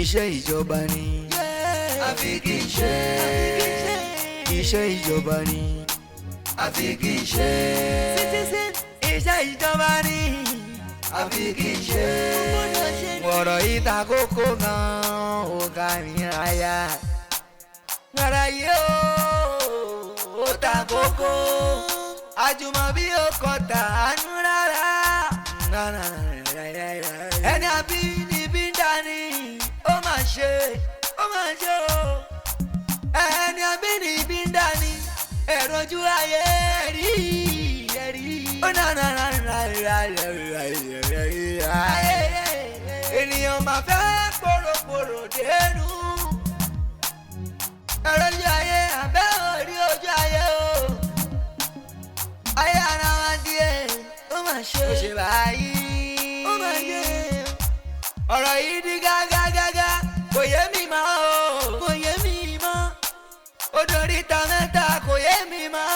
iṣẹ́ ìjọba ni. àfi kì í ṣe. iṣẹ́ ìjọba ni. àfi kì í ṣe. citizen iṣẹ́ ìjọba ni. àfi kì í ṣe. wọ̀rọ̀ ìta kókó gan-an ó ká mi àyà. ọ̀rọ̀ yìí ó ta kókó. àjùmọ̀bí ó kọta àánú rárá. ẹni àbí níbí ń dání ó máa ṣe o. ẹni àbí níbí ń dání ẹ̀rọ ojú ayé rí. ó ènìyàn máa fẹ́ pòròpòrò dénú. ẹ̀rọ ojú ayé àbẹ́ orí ojú ayé o. ayé ara wa díẹ̀ ó máa ṣe. ó ṣe báyìí ó máa ṣe. ọ̀rọ̀ yìí di gágágágá kò yé mi mọ́ o. kò yé mi mọ́. ó dorí ta mẹ́ta kò yé mi mọ́.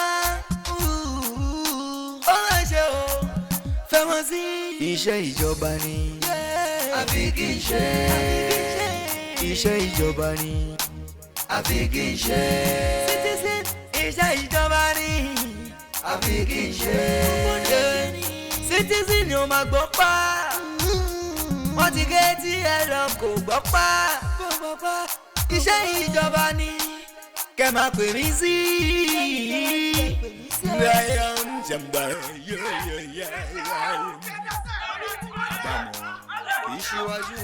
ó máa ṣe o. fẹ́mọ́ sí. iṣẹ́ ìjọba ni. àfi kì í ṣe. iṣẹ́ ìjọba ni. àfi kì í ṣe. citizen iṣẹ́ ìjọba ni. àfi kì í ṣe. citizen ni ó máa gbọ́ pa. wọ́n ti gé tí ẹ lọ kò gbọ́ pa. iṣẹ́ ìjọba ni. kẹ́ máa pè mí sí. ìṣíwájú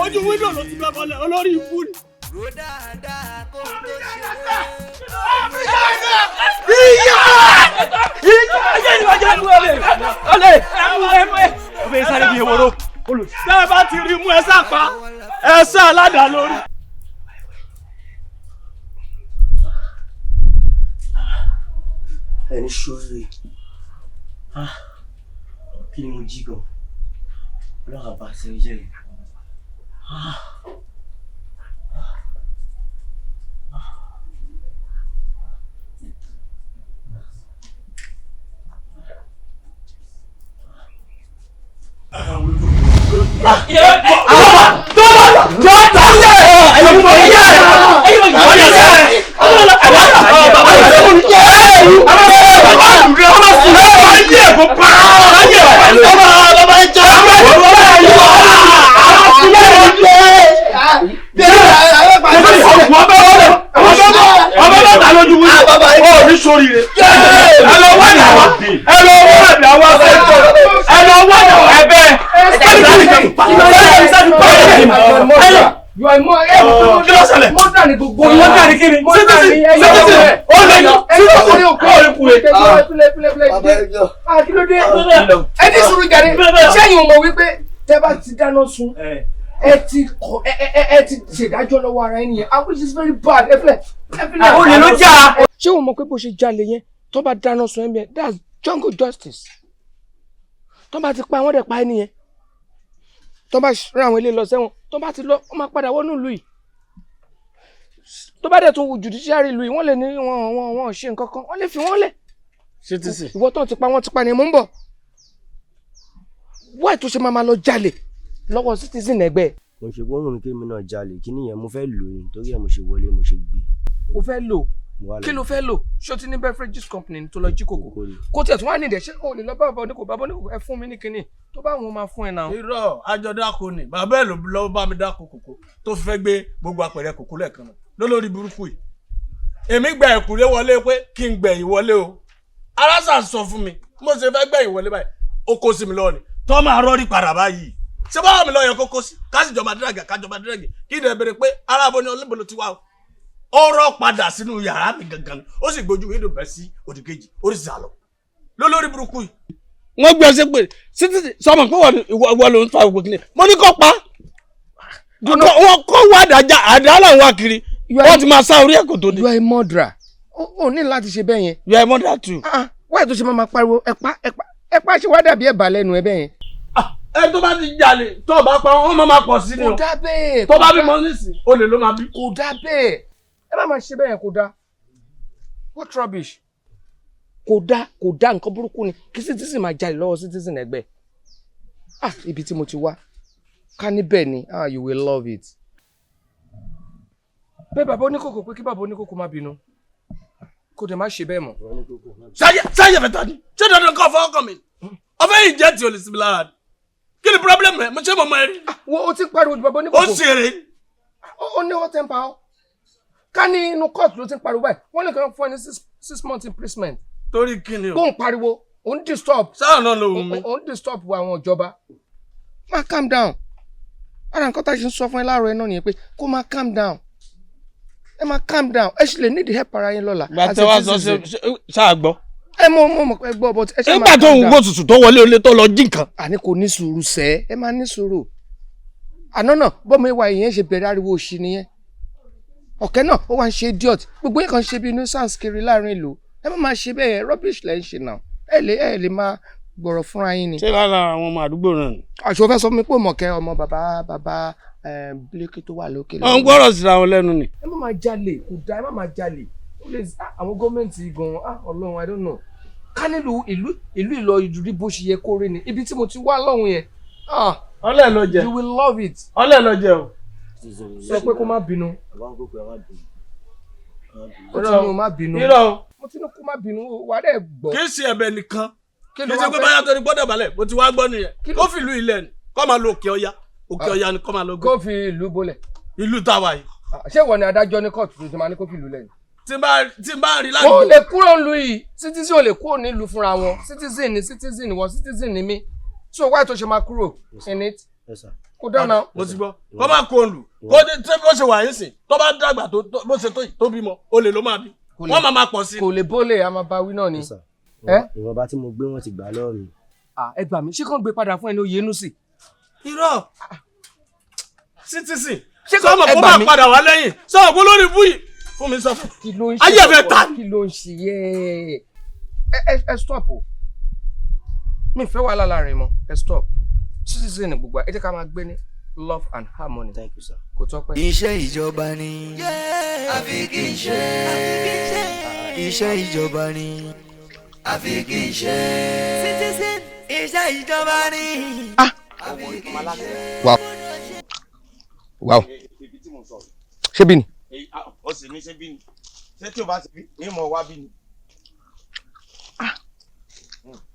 ojú wíńdò ló ti bẹ́ bọ́lẹ̀ olórí ikú ni. Tẹ́ bá ti rí mú ẹ sápa ẹ sá aládàá lórí. ẹni ṣoore kí ni mo jí gan ọlọ́run bá ṣe jẹ́ rẹ̀. ẹni sùúrù jáde sẹ́yìn ọmọ wípé tẹ́ bá ti dáná sun ẹ ti ṣèdájọ́ lọ́wọ́ ara ẹni yẹn which is very bad ẹ filẹ̀. ó lè ló jà. ṣé o mọ̀ pé bó ṣe jalè yẹn tó bá dáná sun ẹ̀mí ẹ̀ that's jungle justice. tó bá ti pa wọ́n dẹ̀ pa ẹni yẹn tó bá rán àwọn ilé lọ sẹ́wọ̀n tó bá ti lọ wọ́n máa padà wọnú ìlú yìí. tó bá dẹ̀ tún wù judiciary ìlú yìí wọ́n lè ní wọn ṣe nǹkan kan wọ́n lè fi wọ́n lẹ̀. ìwọ tó ti pa wọ́n ti pa ni mò ń bọ̀. wáì tó ṣe máa lọ jalè lọ́wọ́ citizen ẹgbẹ́. mo ṣe gbóhùn mi kí mi náà jalè kí nìyẹn mo fẹ́ lò ní torí ẹ̀ mo ṣe wọlé mo ṣe gbé. o fẹ́ lò kí ló fẹ́ lò ṣé o ti ní beverages company tó lọ jí kòkó kó tiẹ̀ tún wá nídìí ṣé o lè lọ bá bàbá oníkò bàbá oníkò ẹ fún mi ní kinní tó bá wọn máa fún ẹ náà. irọ́ àjọ dáko ni bàbá ẹ̀ ló bá mi dáko kòkó tó fẹ́ gbé gbogbo apẹ̀rẹ̀ kòkó lẹ́ẹ̀kan náà lólórí burúkú yìí èmi gba ẹ̀kúlé wọlé pé kí n gbẹ̀yìn wọlé o aláṣà sọ fún mi mo ṣe fẹ́ gbẹ̀yìn wọlé báyìí ó kó sí mi lọ́ọ̀ni tó máa rọ́ọ̀rì padà báyìí ṣé báwo mi lọ́ọ̀yàn kókó sí kásìjọba dírẹ́gì kájọba dírẹ́gì kí ni ẹ bèrè pé arábọ ni olóbolo ti wá o ó rọ́ padà sínú yàrá mi gangan ó sì gbójú wíńdò bẹ́ sí òdì kejì ó sì sá lọ lólórí burúkú yìí. wọ́n gbé ọsẹ pé sọmọ pé ìwọ ló ń fa ògbó kìnìún mo ní kó pa wọ́n kó wá àdá làwọn wá kiri wọ́n ti máa sá orí ẹ̀kọ́ tó dé. you are a murderer o ní láti ṣe bẹ́ẹ̀ yẹn. you are a murderer too. wáyé tó ṣe máa pariwo ẹ̀pá ṣe wá dàbí ẹ̀bà lẹ́nu ẹ bẹ́ẹ̀ yẹn. ẹ tó bá ti jalè tó bá pa wọn máa pọ̀ sí ni o. kò dá bẹ́ẹ̀. tó bá bímọ nísìn olè ló máa bí. kò dá bẹ́ẹ̀ ẹ má máa ṣe bẹ́ẹ̀ kò dá what rubbish kò dá nǹkan burúkú ni kí citizen máa jalè lọ́wọ́ citizen ẹgbẹ́ ibi tí mo ti wá ká níbẹ̀ ni you will love it. bẹ́ẹ̀ bàbá oníkókò pé kí bàbá oníkókò má bínú kò dẹ̀ má ṣe bẹ́ẹ̀ mọ́. sáyẹ fẹta ni ṣé dandan kọ́ fọwọ́ kàn mí ọfẹ yìí jẹ́ tí o lè sinmi lára ni kí ni problem rẹ mo ṣe mọ̀ mọ́ ẹ rí. o ti pariwo ju bàbá oníkókò. ó ṣeré. ó ní hot temper o ká ní inú court ló ti ń pariwo báyìí wọ́n lè kàn fún ẹ ní 6 months imprisonment. torí kí ni o. kó ń pariwo ò ń disturb. sáà náà ló wù mí. ò ń disturb àwọn ìjọba. má calm down ara nǹkan tá a ṣe ń sọ fún ẹ láàárọ̀ ẹ náà nìyẹn pé kó má calm down ẹ má calm down ẹ sì lè need help ara yín lọ́la. gbàtẹ́ wá sọ ṣáà gbọ́. ẹ mọ̀ pé gbọ́ but ẹ ṣe máa nígbà tó ń wò tutù tó wọlé olé tó lọ jí nǹkan. àní kò ní sùúrù sẹ́ ẹ máa ní sùúrù àná náà bọ́mọ ìwà ìyẹn ṣe bẹ̀rẹ̀ ariwo òṣì nìyẹn ọ̀kẹ́ náà ó wá ń ṣe idiot gbogbo yẹn kan ṣe bí nuisance kiri láàrin ìlú ẹ má máa ṣe bẹ́ẹ̀ rubbish lẹ́ ń ṣe náà ẹ lè máa gbọ̀rọ̀ fúnra yín ni. ṣé lára àwọn ọmọ àdúgbò náà ni. àṣọ fẹ́ sọ mi pé mọ̀kẹ́ ọmọ bàbá bílékì tó wà lókè. wọ́n gbọ́rọ̀ síra wọn lẹ́nu ni. ẹ má máa jalè kò dáa ẹ má máa jalè àwọn gọ́ọ̀mẹ̀ntì gan-an ọlọ́run I don't know ká nílùú ìlú ìlọ ìdúrí bó ṣe yẹ kó rí ni ibi tí mo ti wá lọ́hùn yẹn. ọlẹ́ ló jẹ. you will love it. ọlẹ́ ló jẹ o. sọ pé kó má bínú. ó ti ní o má bínú. irọ́ mo ti ní kó má bínú wà á dẹ̀ gbọ́. kì í ṣe ẹ̀bẹ̀ nìkan kí kì ló í wá ṣe pé fẹ́? báyà tó ní gbọ́dọ̀ balẹ̀ mo ti wá gbọ́ nìyẹn kó fìlú ilẹ̀ ni kó máa lo òkè ọya ni kó máa lo gbé kó fi ìlú bolẹ̀. ìlú táwa yìí. ṣé ìwọ ni adájọ́ ní kóòtù tó ti máa ní kó fi ìlú lẹ́yìn. tí n bá rí o ládùúgbò. lè kúrò nílùú yìí citizen ò lè kúrò nílùú fúnra wọn citizen ni wọn citizen ni mí so why tó ṣe máa kúrò in it kó dáná. mo ti gbọ́ kó máa kó olù kó tí bó ṣe wà yín sìn tó bá dàgbà bó ṣe tó bímọ olè ló máa bí wọ́n máa pọ̀ sí i. kò lè bólè a máa bá wí náà ni. ìwọ̀nba tí mo gbé wọn ti gbà lọ́wọ́ mi. ẹ gbà mí ṣé kàn gbé padà fún ẹni oyè inú sí. irọ́ citizen ṣé sọ́mọ̀ kó máa padà wá lẹ́yìn sọ́mọ̀ kó lórí búyì fún mi sọ fún. kí ló ń ṣe ayé ẹ̀fẹ̀ ta. kí ló ń ṣe yẹ ẹ stop o mi fẹ́ wàhálà láàrin mọ́ ẹ stop citizen gbogbo ẹ jẹ́ ká máa gbé ní love and harmony. Thank you, sir. kò tọ́pẹ́. iṣẹ́ ìjọba ni àfi kì í ṣe iṣẹ́ ìjọba ni àfi kì í ṣe citizen iṣẹ́ ìjọba ni. wow ṣé bí ni. ó sì ní ṣé bí ni ṣé tí o bá ṣe bí ní mọ̀ wá bí ni.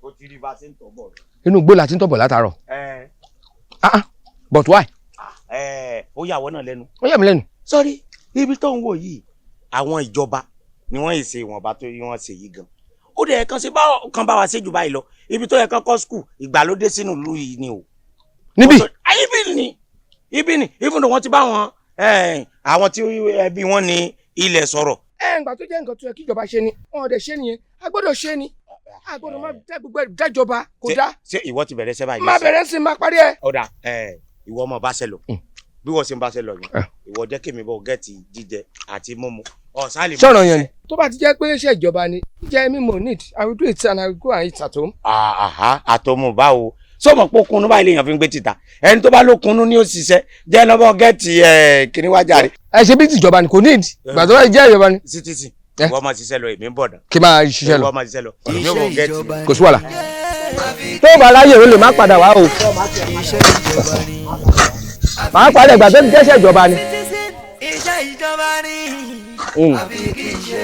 ó ti rí bá ṣe ń tọ̀ bọ̀. inú igbó la ti ń tọ̀ bọ̀ látàárọ̀. but why. ó yàwọ́ náà lẹ́nu. ó yà mí lẹ́nu. sọ́rí ibi tó ń wò yìí àwọn ìjọba ni wọ́n ṣe ìwọ̀nba tó wọ́n ṣe yìí gan. ó dẹ̀ kan ṣe kan bá wa ṣe jù báyìí lọ ibi tó yẹ kán kọ́ skul ìgbàlódé sínú ìlú yìí ni o. níbí. ibi ni even though wọ́n ti bá wọn àwọn tí ẹbí wọn ní ilẹ̀ sọ̀rọ̀. ǹgbà tó jẹ́ nǹkan tó yẹ kí ìjọba ṣe ni wọn ò dẹ̀ ṣe nìyẹn a gbọ́dọ̀ ṣe ni a gbọ́dọ̀ máa dá gbogbo ẹ̀ dájọba kò dá. ṣé ìwọ ti bẹ̀rẹ̀ sẹ́bà yìí. máa bẹ̀rẹ̀ sí máa parí ẹ̀. ọ̀dà ìwọ ọmọ bá ṣe lọ bí wọ́n ṣe ń bá ṣe lọ yẹn ìwọ jẹ́ kí mi bọ̀ gẹ́ẹ̀tì jíjẹ àti mímu ọ̀sán lè mú. sọ̀rọ̀ yẹn ni tó bá ti jẹ́ pé iṣẹ́ ìjọba ni jẹ́ mímọ̀ need I will do it and I will go and eat at home. àtọmọ báwo sọmọ pé kunu báyìí lèèyàn fi ń gbé títà ẹni tó bá ló kunu ní òṣìṣẹ́ jẹ́ lọ́bọ̀ gẹ́ẹ̀tì kíní wájà rẹ̀. ẹ ṣe bí tìjọba ni kò need gbàtọ́ bá jẹ́ ìjọba ni. citizen ìwọ máa ṣiṣẹ́ lọ èmi ń bọ̀ dán. kí máa ṣiṣẹ́ lọ ìwọ máa ṣiṣẹ́ lọ èmi ò mọ̀ gẹ́ẹ̀tì. kò sí wàhálà. tó bá láyè ó lè má padà wá o. iṣẹ́ ìjọba ni màá padà ìgbà tó ti jẹ́ṣẹ́ ìjọba ni. iṣẹ́ ìjọba ni àfi kì í ṣe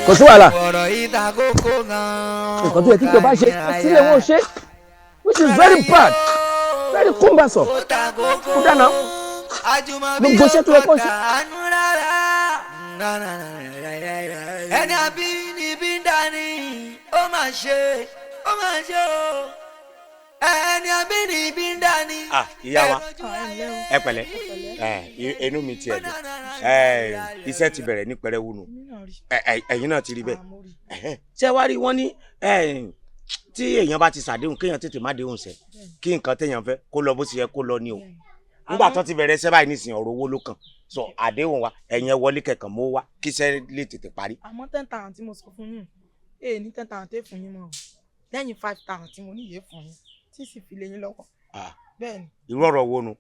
kò sí wàhálà. ọ̀rọ̀ ìtakókó gan-an. nǹkan tó yẹ kí ìjọba ṣe sílẹ̀ wọn ṣe which is very bad very cumbersome. kó dáná gbogbo iṣẹ́ tó yẹ kó ṣe. ẹni àbínibí ń dání ó máa ṣe ó máa ṣe o ẹni àbínibí ń dání. ìyá wa ẹ pẹ̀lẹ́ inú mi ti ẹ̀dùn iṣẹ́ ti bẹ̀rẹ̀ ní pẹrẹwu nù ẹ̀yin náà ti rí bẹ́ẹ̀ ṣé wàá rí wọn ní tí èèyàn bá ti ṣàdéhùn kéèyàn tètè má déhùn ṣẹ kí nǹkan téèyàn fẹ́ kó lọ bó ṣe yẹ kó lọ ní o nígbà tó ti bẹ̀rẹ̀ ṣẹ́ báyìí nísìnyí ọ̀rọ̀ owó ló kàn sọ àdéhùn wa ẹ̀yin ẹ wọlé kẹ̀kàn mọ́ wá kí iṣẹ́ lè tètè parí. àmọ́ 10,000 tí mo sọ fún yín ní 10,000 tẹ́ fún yín mọ́ lẹ́yìn 5,000 tí mo níyè fún yín tí sì fi lé yín lọ́wọ́ bẹ́ẹ̀ni. irú ọ̀rọ̀ wo nu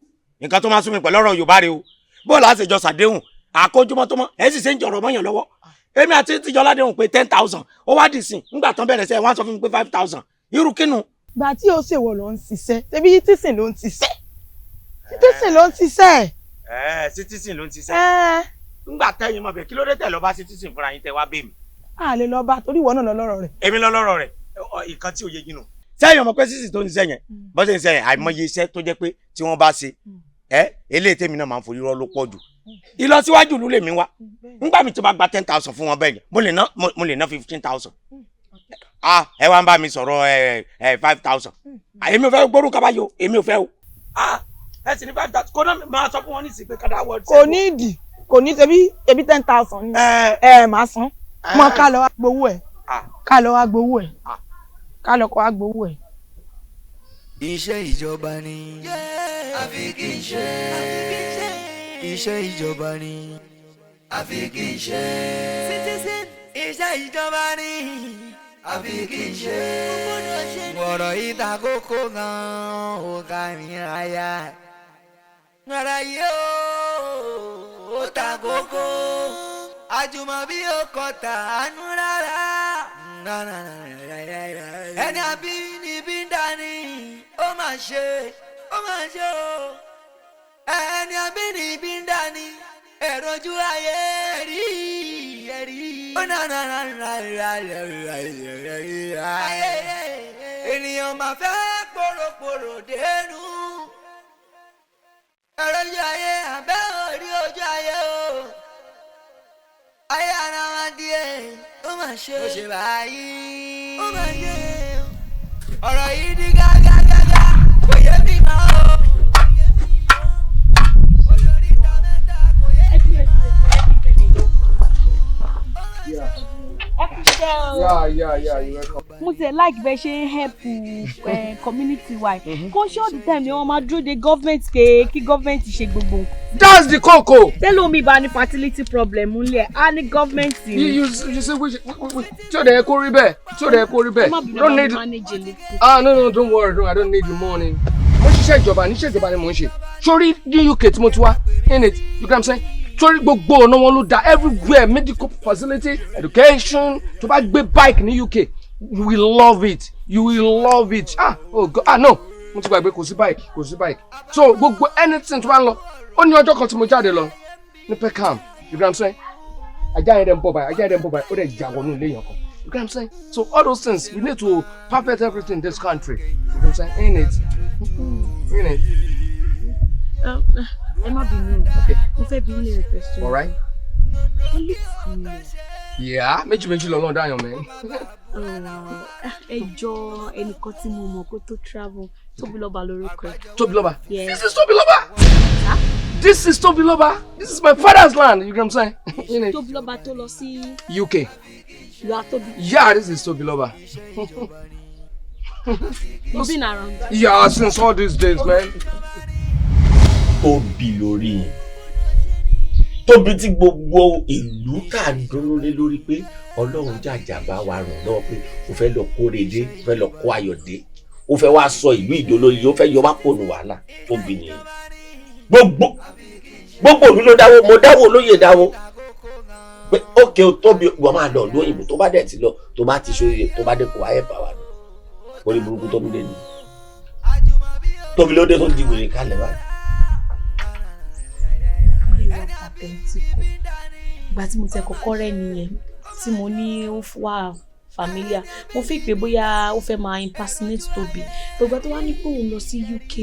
nǹkan tó máa sún mi pẹ̀lú ọ̀rọ̀ Yorùbá rẹ o bóòlù àṣejọ sàdéhùn àkójúmọ́ tó mọ́ ẹ̀ sì ṣe ń jọ̀rọ̀ mọ́yàn lọ́wọ́ èmi àti tíjọ́ ládéhùn pé 10,000 ó wá dì sí nígbà tán bẹ̀rẹ̀ sẹ́yìn wọ́n á sọ fún mi pé 5,000 irú kínú. gbà tí ó ṣèwọ ló ń ṣiṣẹ́ ṣebí tísìn ló ń ṣiṣẹ́ tísìn ló ń ṣiṣẹ́. citizen ló ń ṣiṣẹ́. nígbà tẹ́yìn mọ̀ bẹ́ẹ̀ kí ló dé tẹ̀ lọ bá citizen fúnra yín tẹ́ wá bẹ́ẹ̀ mi. a lè lọ bá torí ìwọ náà lọ lọ́rọ̀ rẹ̀. èmi lọ lọ́rọ̀ rẹ̀ nǹkan tí ò yé yín nù. sẹ́yìn ọmọ pé citizen tó ń ṣiṣẹ́ yẹn bọ́sẹ̀ ń ṣiṣẹ́ yẹn àìmọye iṣẹ́ tó jẹ́ pé tí wọ́n bá ṣe eléyìí tèmi náà máa ń forí rọ́ ló pọ̀ jù. ìlọsíwájú ló lè mí wá nígbà mi tó bá gba 10,000 fún wọn bẹ́ẹ̀ yẹn mo lè ná 15,000. ẹ wá ń bá mi sọ̀rọ̀ 5,000. èmi ò fẹ́ gbórúkọ kábàáyò èmi ò fẹ́ o. ẹ sì ní 5,000 kó náà máa sọ fún wọn ní ìsìn pé kádà wọ́ọ̀dù. kò ní ìdì kò ní ebi 10,000 ni máa san mọ ká lọ wá gbowó ẹ ká lọ wá gbowó ẹ ká lọ kọ wá gbowó ẹ. iṣẹ́ ìjọba ni àfi kì í ṣe iṣẹ́ ìjọba ni àfi kì í ṣe citizen iṣẹ́ ìjọba ni àfi kì í ṣe ọ̀rọ̀ ìta kókó gan ó ká ní àyà ọ̀rọ̀ yìí ó ta kókó àjùmọ̀bí ó kọ tàánú rárá ẹni àbí níbí ń dání ó máa ṣe o ẹni àbí níbí ń dání èrò ojú ayé rí ó ènìyàn máa fẹ́ pòròpòrò dénú èrò ojú ayé àbẹ́ orí ojú ayé o ayé ara wa díẹ̀ ó máa ṣe ó ṣe báyìí ó máa ṣe ọ̀rọ̀ yìí di gágágágá kò yé mi mọ́ o. olórí ìta mẹ́ta kò yé mi mọ́. mo ṣe like bẹ́ẹ̀ ṣe ń help community wa kò ṣe all the time ni wọ́n máa dúró de government kí government ṣe gbogbo. That's the koko. tẹ́lẹ̀ omi bá ní fertility problem ńlẹ̀ á ní government. you say tí o dẹ̀ kó rí bẹ́ẹ̀ don't need. No, don't worry, no, I don't need the money. mo ṣiṣẹ́ ìjọba ni mo ń ṣe sórí ní UK tí mo ti wá in it you get what I'm saying. Torí gbogbo ọ̀nà wọn ló dá everywhere medical facility education tó bá gbé bike ní UK you will love it oh God no mo ti gbàgbé kò sí bike so gbogbo anything tó bá ń lọ ó ní ọjọ́ kan tí mo jáde lọ ní Peckham you get what I'm saying ajá yẹn dẹ̀ ń bọ̀ báyìí ó dẹ̀ jà wọnú ilé yẹn kan you get what I'm saying so all those things we need to perfect everything in this country you get what I'm saying in it. ẹ má bínú mo fẹ́ bí ilé rẹ̀ question. All right. ó lè fún mi. Yeah, méjì lọ́nà dáyọ̀ mẹ́. ẹ jọ ẹnìkan tí mo mọ̀ kó tó travel Tóbilọ́ba lórúkọ ẹ̀. Tóbilọ́ba? Yes. This is Tóbilọ́ba. Huh? This is Tóbilọ́ba. This is my father's land. You get what I'm saying? Tóbilọ́ba tó lọ sí. UK. You are Tóbi. Yeah, this is Tóbilọ́ba. You've been around. Yeah, since all these days, man. Tóbi lórí yẹn Tóbi tí gbogbo ìlú kà ń dúró lé lórí pé Ọlọ́run jàjà bá wa ràn lọ́wọ́ pé o fẹ́ lọ kóre dé o fẹ́ lọ kó ayọ̀ dé o fẹ́ wá sọ ìlú ìdólórí o fẹ́ yọ wá pònú wàhálà Tóbi nìyẹn gbogbo ìlú ló dáwó mo dáwó olóyè dáwó pé ókè o Tóbi wọ́n máa lọ lóyìnbó tó bá dẹ̀ ti lọ tó bá ti ṣoríire tó bá dé kó wáyé bá wa nù orí burúkú Tóbi dé ni Tóbi ló dé tó di wèrè kalẹ̀ báyìí. Ìgbà tí mo tẹ kọ́kọ́ rẹ̀ nìyẹn tí mo ní ó wà familiar mo fi pé bóyá ó fẹ́ máa impersonate Tóbi gbogbo tó wá ní pé òun lọ sí UK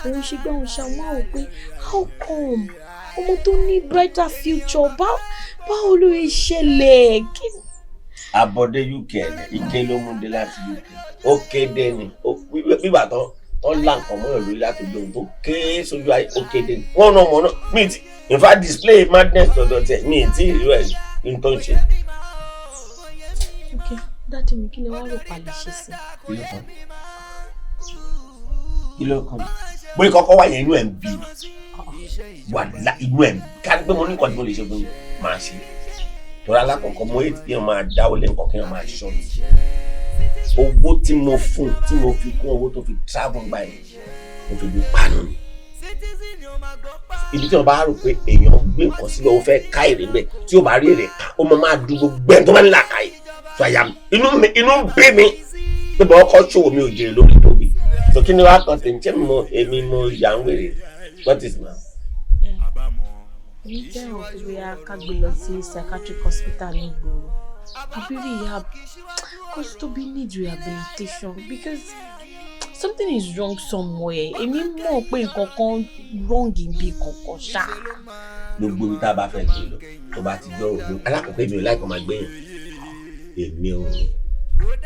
òun ṣe gbé òun ṣàwọn àwọn pé how come ọmọ tó ní brighter future báwo ló ń ṣẹlẹ̀ kí. Àbọ̀dé UK ike ló mú dé láti UK ó kéde ni bíbà tán wọ́n lá nǹkan mọ́ ìlú láti gbóhùn tó ké sójú ayé ó kéde ni wọ́n náà mọ̀ náà mí ti in fact display madness dọ̀dọ̀ tẹ̀ mí tí ìlú ẹ̀ ń tó ń ṣe. ok dáàdì mi kí lè wá rò pa lè ṣe sí. kí ló kàn mí bóyá kọ́kọ́ wà yẹn inú ẹ̀ ń bí wà inú ẹ̀ ń bí ká ní pé mo ní nǹkan tí mo lè ṣe fún mi máa ṣe torí alákọ̀ọ́kọ́ mo ètò yẹn máa dáwọ́ lé nǹkan kí wọ́n máa ṣọ́ mi owó tí mo fún tí mo fi kún owó tó fi travel by mo fi bí panu ni ibi tí wọn bá rò pé èèyàn gbé nǹkan síbẹ̀ ó fẹ́ ká èrè ńbẹ̀ tí ó bá rí èrè ká ó mọ máa dùn gbogbo ẹ̀ tó bá nílà ká yìí tó àyà inú bí mi pé bọ́ ọkọ̀ ṣòwò mi ò jèrè lórí tóbi so kí ni wàá kàn tèmi tí èmi mo yà ń wèrè what is now. èmi fẹ́ràn pé bóyá ká gbé lọ sí psychiatric hospital ní ìgboro àbí rehab cause Tobi need rehabilitation because something is wrong somewhere èmi mọ̀ pé nǹkan kan wrong níbi kankan ṣá. gbogbo ibi tá a bá fẹ́ gbé lọ tó bá ti gbọ́ òògùn alákọ̀ọ́kọ́ èmi ò láìpẹ́ máa gbé yẹn èmi ò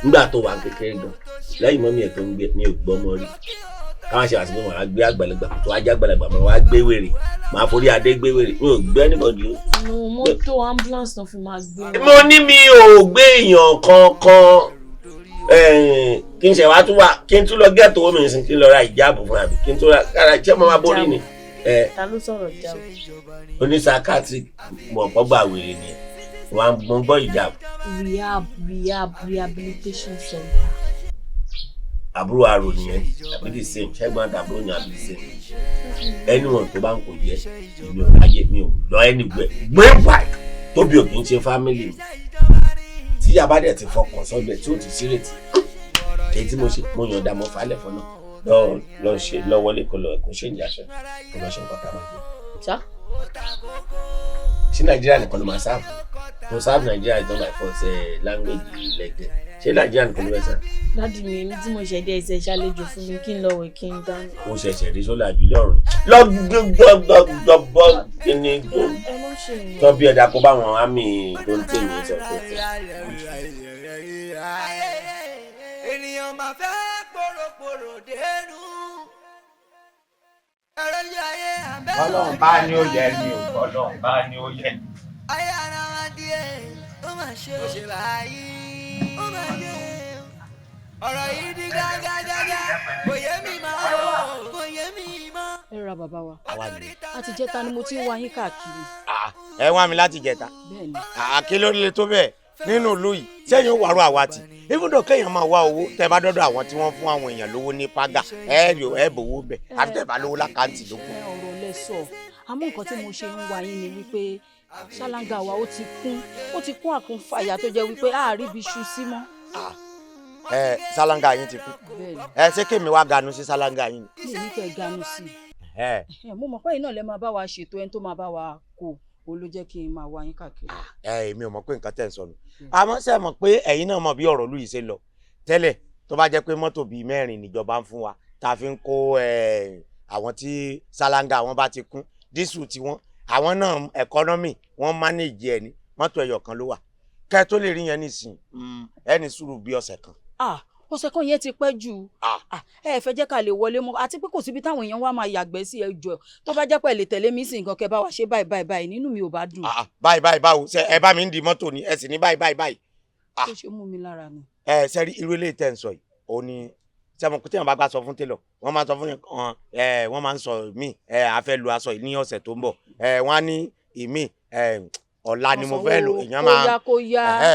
nígbà tó wà kékeré gan lẹ́yìn mọ́mí ẹ̀ tó ń gbé mi ò gbọ́ mọ́ rí káwọn ṣe àti mímọ́ àgbé àgbàlagbà tó wájú àgbàlagbà máa wá gbé wèrè máa forí adé gbé wèrè mi ò gbé anybody o. mọ́tò ambulance náà fi máa gbé. mo ní mi ò gbé èèyàn kankan kí n ṣe wá tún wá kí n tún lọ gẹ́ẹ̀tì owó mi sìn kí n lọ ra ìjáàbù fún àbí kí n tún ra kára iṣẹ́ mọ́ máa borí ni. ta ló sọ̀rọ̀ jáwé. onísàkátì mọ̀pọ́gbà wèrè ni wọ́n á gbọ́ ìjáàbù. rehabilitation center. àbúrò àrò nìyẹn àbí the same ṣẹ́gbọ́n àtàbúrò ní àbí the same anyone tó bá ń kò jẹ́ èmi ò láyé mi ò lọ anywhere gbé báyìí Tóbi ò kì í ṣe family mi tí yàrá dẹ̀ ti fọkàn sọ́dọ̀ tí ó ti sírètí èyí tí mo ṣe mo yàn dá mo falẹ̀ fún náà lọ ṣe lọ́wọ́lé kó lọ ẹ̀kọ́ ṣe ń jàṣẹ kó lọ ṣe nǹkan tá a máa gbé. ṣé Nàìjíríà nìkan ló máa sáàbù mo sáàbù Nàìjíríà is not my first language lẹ́gbẹ̀ẹ́ ṣé Nàìjíríà nìkan ló fẹ́ sáà. dádì mi èmi tí mo ṣẹ̀dẹ̀ ẹsẹ̀ ṣàlejò fún mi kí n lọ wẹ̀ kí n dáná. mo ṣẹ̀ṣẹ̀ rí sólà jù lọ́rùn lọ́gbọ́gbọ́gbọ́ kíni tó bí ẹ̀dá kó bá wọn àmì tó ń tèmi sọ tó tó. ènìyàn máa fẹ́ pòròpòrò dénú. Ọlọ́run bá ní ó yẹ ni ò Ọlọ́run bá ní ó yẹ. ayé ara wa díẹ̀ ó máa ṣe ó ṣe báyìí ó máa ṣe ọ̀rọ̀ yìí di gágágágá kò yé mi mọ́ kò yé mi mọ́. ẹ ra bàbá wa àti jẹta ni mo ti ń wá yín káàkiri. ẹ wá mi láti jẹta kí ló lè tó bẹ́ẹ̀ nínú ìlú yìí sẹ́yìn ó wàrú àwátì ibùdó kéèyàn máa wá owó tẹ́ bá dọ́dọ̀ àwọn tí wọ́n fún àwọn èèyàn lówó ní págà ẹ bòwó bẹ̀ àfi tẹ́ bá lówó lákàntì lókun. ọ̀rọ̀ lẹ sọ àmọ́ nǹkan tí mo ṣe ń wá yín ni wípé ṣáláńgá wa ó ti kún àkúnfàyà tó jẹ́ wípé àárí ibi iṣu sí mọ́. ṣáláńgá yín ti kú ṣé kémi wá ganu sí ṣáláńgá yín. mi ò ní kẹ́ ẹ ganu sí i mo mọ̀ pé iná lẹ máa bá wa ṣètò ẹni tó máa bá wa kó o ló jẹ́ kí n máa wá yín káàkiri. èmi ò mọ̀ pé nǹkan tẹ̀ ń sọnù àmọ́ ṣe mọ̀ pé ẹ̀yin náà mọ̀ bí ọ̀rọ̀ lù yìí ṣe lọ tẹ́lẹ̀ tó bá jẹ́ pé mọ́tò bíi 4 níjọba ń fún wa tá a fi ń kó àwọn tí ṣáláńgá wọn bá ti kún dísù tiwọn àwọn náà ẹkọnọmì wọn mánéèjì ẹ ní mọ́tò ẹyọ kan ló wà kẹ́ tó lè rí yẹn nísìn ẹni sùúrù bí ọ̀sẹ̀ kan. ọ̀sẹ̀ kan yẹn ti pẹ́ jù ẹ fẹ́ jẹ́ ká lè wọlé mọ́ àti pé kò síbi táwọn èèyàn wá máa yàgbẹ́ sí ẹjọ́ tó bá jẹ́ pé lè tẹ̀lé mi sìn gan kẹ́ bá wa ṣe báyìí nínú mi ò bá dùn. báyìí báwo ṣe ẹ bá mi ń di mọ́tò ni ẹ sì ní báyìí. tó ṣe mú mi lára ni. sẹ́rí irú eléyìí tẹ̀ ń sọ yìí ó ní sẹ́mu kí téèyàn bá gbà sọ fún télọ̀ wọ́n máa sọ fún yẹn wọ́n máa ń sọ mí a fẹ́ lu aṣọ yìí ní ọ̀sẹ̀ tó ń bọ̀ wọ́n á ní ìmí ọ̀la ni mo fẹ́ lò èèyàn máa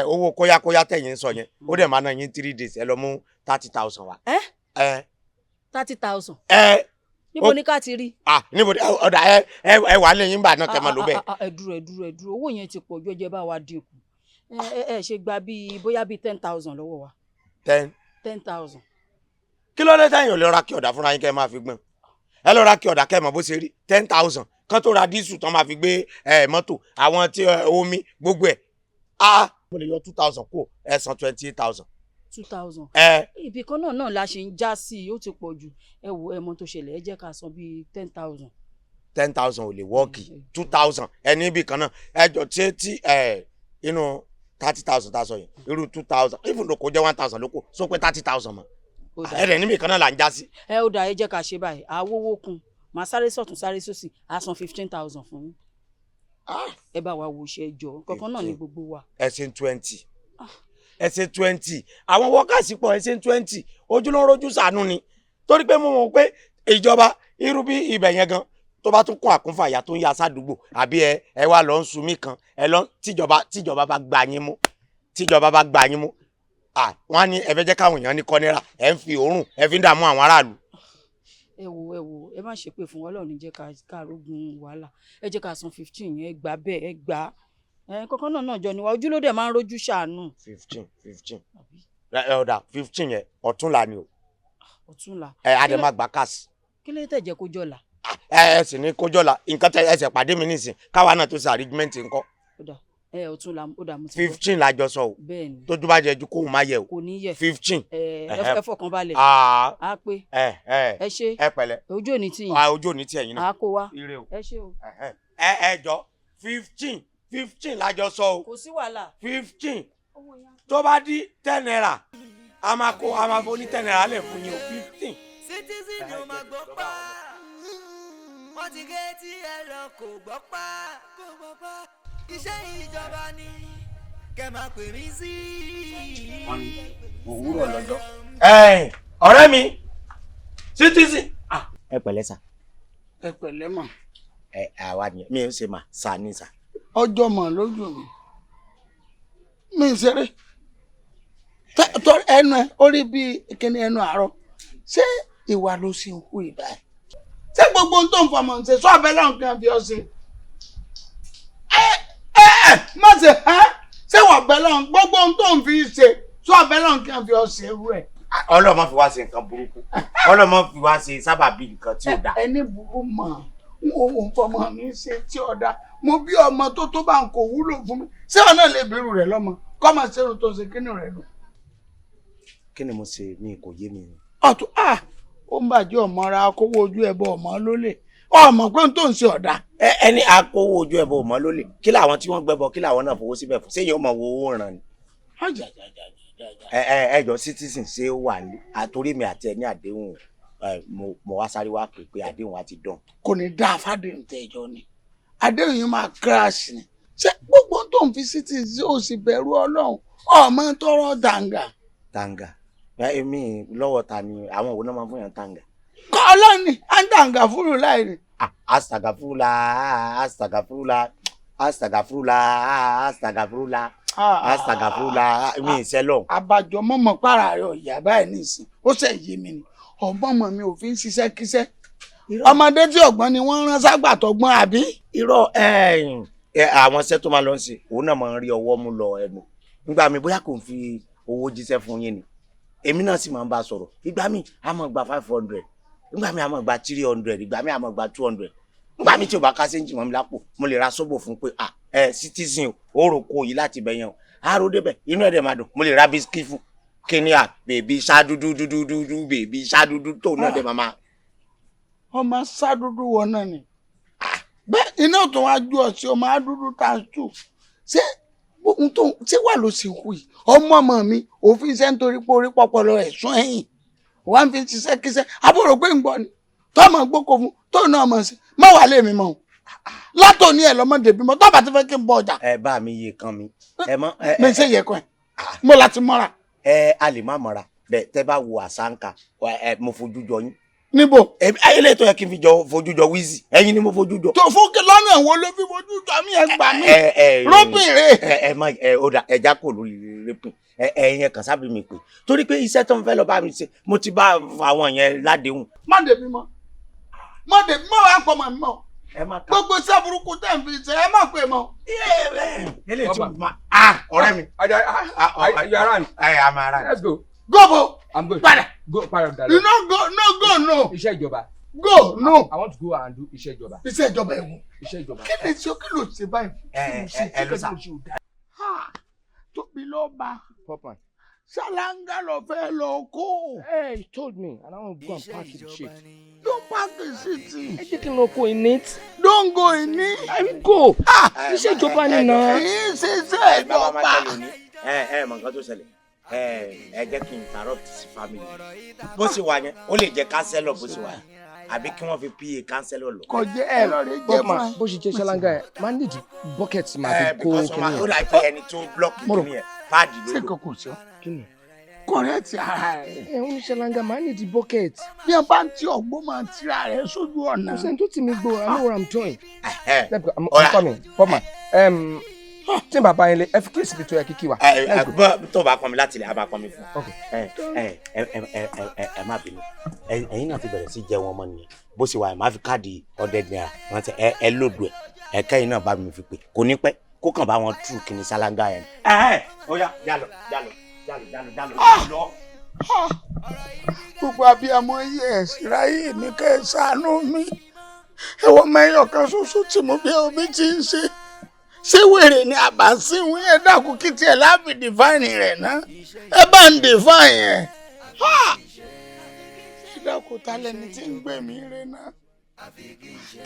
owó kóyákóyá tẹ̀yìn sọ yẹn ó dẹ̀ máa ná yín 3 days ẹ lọ mú 30,000 wa. 30,000. níbo ni ká ti rí. níbo ọ̀dà ẹ wà lẹ́yìn bá náà tẹ̀mọ́ ló bẹ́ẹ̀. ẹ dúró owó yẹn ti pọ̀ ju ẹjẹ bá wa dínkù ẹ ṣe gba bóyá bíi 10,000 lọ́wọ́ wa. 10,000. kí ló dé táyìn ò lè ra kí ọ̀dà fúnra yín kẹ́ ẹ máa fi gbọ́n ẹ lọ ra kí ọ̀dà kẹ́ ẹ mọ̀ bó ṣe rí 10,000 kan tó ra dísù tán máa fi gbé mọ́tò àwọn tí omi gbogbo ẹ̀ mo lè yọ 2,000 kó ẹ san 28,000. 2,000. ibì kan náà la ṣe ń já sí i ó ti pọ̀ jù ẹ wo ẹmọ tó ṣẹlẹ̀ ẹ jẹ́ ká san bíi 10,000. 10,000 ò lè wọ́ọ̀kì 2,000 ẹni ibì kan náà ẹjọ́ tí inú 30,000 tá a sọ yẹn irú 2,000 even though kò jẹ́ 1,000 ló kù sọ pé 30,000 mọ́ ẹ̀rẹ̀ níbi kan náà là ń já sí. ó dà ẹ jẹ́ ká ṣe báyìí àwòwò kun màá sáré sọ̀tún sáré sósì á san 15,000 fún yín ẹ bá wa wo iṣẹ́ ẹjọ́ kankan náà ní gbogbo wa. ẹsẹ̀ 20 ẹsẹ̀ 20 àwọn wọ́kàsí pọ̀ ẹsẹ̀ 20 ojúlọ́rọ́jú sànú ni torí pé mo mọ̀ pé ìjọba irú bí ibẹ̀ yẹn gan tó bá tún kún àkúnfàyà tó ń ya sádùúgbò àbí ẹ wá lọ ń sun mí kan ẹ lọ tíjọba bá gbà yín mú wọ́n á ní ẹ fẹ́ jẹ́ káwọn èèyàn ní kọ́nẹ́rà ẹ ń fi òórùn ẹ fi ń dààmú àwọn aráàlú ẹ wo ẹ má ṣe pé fún Ọlọ́run ní jẹ́ ká rógun wàhálà ẹ jẹ́ ká san 15 yẹn ẹ gbà bẹ́ẹ̀ ẹ gbà kọ́kọ́ náà jọ níwá ojú ló dẹ̀ máa ń rojú ṣàánú. 15 ọ̀dà 15 yẹn ọ̀túnla ni o. ọ̀túnla. adé máa gbà káàsì. kí ló tẹ̀ jẹ́ kó jọ̀la. ẹ sì ní kó jọ̀la nǹkan tẹ ẹsẹ̀ pàdé mi nísìn káwa náà tó ṣe àrígímẹ́ǹtì ńkọ́. ọ̀túnla ó dà mo ti. 15 lájọ sọ o. bẹ́ẹ̀ni. tójú bá jẹ ju kóhùn má yẹ o. kò ní yẹ. 15. ẹ fọkàn balẹ̀. á pé. ẹ ṣe. ẹ pẹ̀lẹ́. ojú ò ní tì yín. ojú ò ní tì ẹ̀yin náà. á kó wa. ire o. ẹ ṣe o. ẹ jọ 15 lájọ sọ o. kò sí wàhálà. 15 tó bá di 10 naira a máa fọ ní 10 naira lẹ̀ fún yín o 15. Citizen ló máa gbọ́ pa wọ́n ti gé tí ẹ lọ kò gbọ́ pa iṣẹ́ ìjọba ni kẹ́ máa pè mí sí. wọ́n ní òwúrọ̀ lọ́jọ́. ọ̀rẹ́ mi Citizen. ẹ pẹ̀lẹ́ sà. ẹ pẹ̀lẹ́ mà. àwa ni mi ò ṣe mà sà ní sà. ọjọ́ mọ̀ lójú mi ń ṣeré ẹnu ẹ ó rí bí kíní ẹnu àárọ̀ ṣé ìwà ló sì ń hu ìbá ẹ ṣé gbogbo ohun tó ń fọmọ ṣe sọ ọbẹ lọhùn kí wọn fi ọ ṣe má ṣe ṣé wọn bẹ lọhùn gbogbo ohun tó ń fi ṣe sọ ọbẹ lọhùn kí wọn fi ọ ṣe irú ẹ. ọlọ́mọ fi wá ṣe nǹkan burúkú ọlọ́mọ fi wá ṣe sábàbí nǹkan tí ò dáa. ẹni burú mọ òun fọmọ mi ṣe tí ò dáa mo bí ọmọ tó bá ń kò wúlò fún mi ṣé wọn náà lè bírù rẹ lọ́mọ kọ́ máa ṣerun tó ṣe kínú rẹ lò. kí ni mo ṣe mi kò yé mi. ọ̀tún ó ń bàjẹ́ ọ̀mọ́ra akówó ojú ẹbọ ọ̀mọ́ lólè ọmọ pé n tó ń ṣe ọ̀dà. ẹni akówó ojú ẹbọ ọ̀mọ́ lólè kí làwọn tí wọ́n gbẹ́bọ kí làwọn náà fowó síbẹ̀ fún ṣé yóò máa wo owó ràn ni. ẹjọ Citizen ṣé ó wà ní àtòrí mi àti ẹni àdéhùn mo wá sáré wá pé àdéhùn wa ti dán. kò ní dáa fàdéhùn tẹjọ ni àdéhùn yìí máa crash ni ṣé gbogbo tó ń fi Citizen ó sì bẹ̀rù Ọlọ́run ọmọ tọrọ tàǹgà èmi lọ́wọ́ ta ni àwọn òun náà máa fún yàn tàǹgà. kọ́ ọlọ́ni à ń tàǹgà fúru láì ní. astagafurula mi ìṣẹ́ lọ. àbàjọ mọ́mọ́ para rẹ̀ ọ̀yà báyìí nìsín ó ṣe yé mi ni ọgbọ́n mi ò fi ń ṣiṣẹ́ kíṣẹ́ ọmọdé tí ọgbọ́n ni wọ́n rán ságbà tọgbọ́n àbí. irọ́ àwọn iṣẹ́ tó máa lọ sí òun náà máa ń rí ọwọ́ mú lọ ẹnu nígbà mi bóyá kò ń fi owó jíṣẹ́ fún yín ni èmi náà sì máa ń bá a sọ̀rọ̀ ìgbà mi a máa gba 500 ìgbà mi a máa gba 300 ìgbà mi a máa gba 200 ìgbà mi tí o bá ká séǹjì mọ́ mi lápò mo lè ra sóbò fún pé Citizen ó rò kó yìí láti bẹ̀yẹn o àárò débẹ̀ inú ẹ̀dẹ̀ máa dùn mo lè ra bisikì fún kíní bèbí ṣáàdúdú bèbí ṣáàdúdú tó náà dẹ̀ máa. ọmọ ṣáàdúdú wọn náà ni bẹ́ẹ̀ iná tó wá ju ọ̀sẹ̀ ọmọ àdúdú tàǹtù ṣé ohun tó ṣé wà ló sì hù yìí ọmọ mi òfin iṣẹ́ nítorí pé orí pọpọlọ ẹ̀ sún ẹ̀yìn wọ́n fi ṣiṣẹ́ kíṣẹ́ àbúrò pé ń gbọ́ ni tọ́mọ gbóko fún tóun náà mọ̀ sí mọ́ wà lé mi mọ́ o látòní ẹ̀ lọ́mọdé bímọ tọ́ba ti fẹ́ kí n bọ ọjà. bá mi yé kan mi. mi ṣe yẹ kọ́ ẹ mo láti mọ́ra. a lè má mọ́ra bẹ́ẹ̀ tẹ́ bá wo àṣàǹkà mo fojú jọ yín. níbo. ayélujára tó yẹ kí n fi fojú jọ Wizzy ẹ̀yin ni mo fojú jọ. tó fún kí lọ́nà wo ló fi fojú jọ mí ẹ gbà mí. rọ́bìnrin. ó dà ẹja kò lórí rẹ́pìn ẹ̀yin kan sábì mi pé torí pé iṣẹ́ tó ń fẹ́ lọ bá mi ṣe mo ti bá àwọn yẹn ládéhùn. má dèbí mọ́ wàá pọ̀ mọ́ mi mọ́ gbogbo iṣẹ́ burúkú tẹ̀ ń fi ṣe ẹ má pè mọ́. ọ̀rẹ́ mi. yàrá ni. àmà ara ni. let's go. go bo. I'm going. padà. Go padà. you no go no. iṣẹ́ ìjọba. go no. I want to go and do iṣẹ́ ìjọba. iṣẹ́ ìjọba ẹ̀wọ̀n. iṣẹ́ ìjọba. kí ni tí o kí ló ṣe báyìí. ẹ ló sà. tóbi ló bá. Papa. Ṣáláńgá ló fẹ́ lọ kó. Hey, he told me and I want to go and pack the shit. Don't pack the shit. Ẹ jẹ́ kí n lọ kó in it. Don't go in it. I will go. Iṣẹ́ ìjọba ni na. Iṣẹ́ ìjọba. Mọ̀ nǹkan tó ṣẹlẹ̀ ẹ jẹ́ kí n interrupt sí family bó ṣe wà yẹn ó lè jẹ́ kánsẹ́lọ̀ bó ṣe wà yẹn àbí kí wọ́n fi pa kánsẹ́lọ̀ lọ. kò jẹ́ ẹ lọ́ọ̀rẹ́ jẹ́ fún ẹ. bó ṣe jẹ́ ṣáláńgá ẹ̀ máa ń nídìí bucket máa fi kó kíní yẹn. ó láì pẹ́ ẹni tó blọ́ọ̀kì kíní yẹn páàdì ló lò. ṣé kò sí ọ kọ̀rẹ́tì ara ẹ̀. ẹ ń ní ṣáláńgá máa ń nídìí bucket. bí wọn bá ń tí ọgbọ́n máa ń tira rẹ̀ sójú ọ̀nà. kò sẹ́ni tó ti mi gbó I know what I'm doing. I'm coming Papa. tí bàbá yẹn lé ẹ fi kí èsì fi tó yẹ kíkí wa. tó bá pọn mi láti ilẹ̀ a máa pọn mi fún. ẹ má bínú ẹ̀yin náà ti bẹ̀rẹ̀ sí jẹun ọmọ nìyẹn bó ṣe wà ẹ má fi káàdì $100 rántí ẹ lòdù ẹ kẹ́yìn náà bá mi fi pè kò ní pẹ́ kó kàn bá wọn tú kìnní ṣáláńgá yẹn. ó yá jálọ. gbogbo abiyamọ yẹ ẹ síráyè ní kẹ ẹ ṣàánú mi ẹwọ mẹyọ kan ṣoṣo tí mo bí omi ti ń ṣe wèrè ni àbáṣíwìn ẹ dákun kí tiẹ̀ láàbì dìfáìnì rẹ̀ náà ẹ bá ń dìfáìnì ẹ dákun talẹni tí ń gbẹ̀mí rẹ̀ náà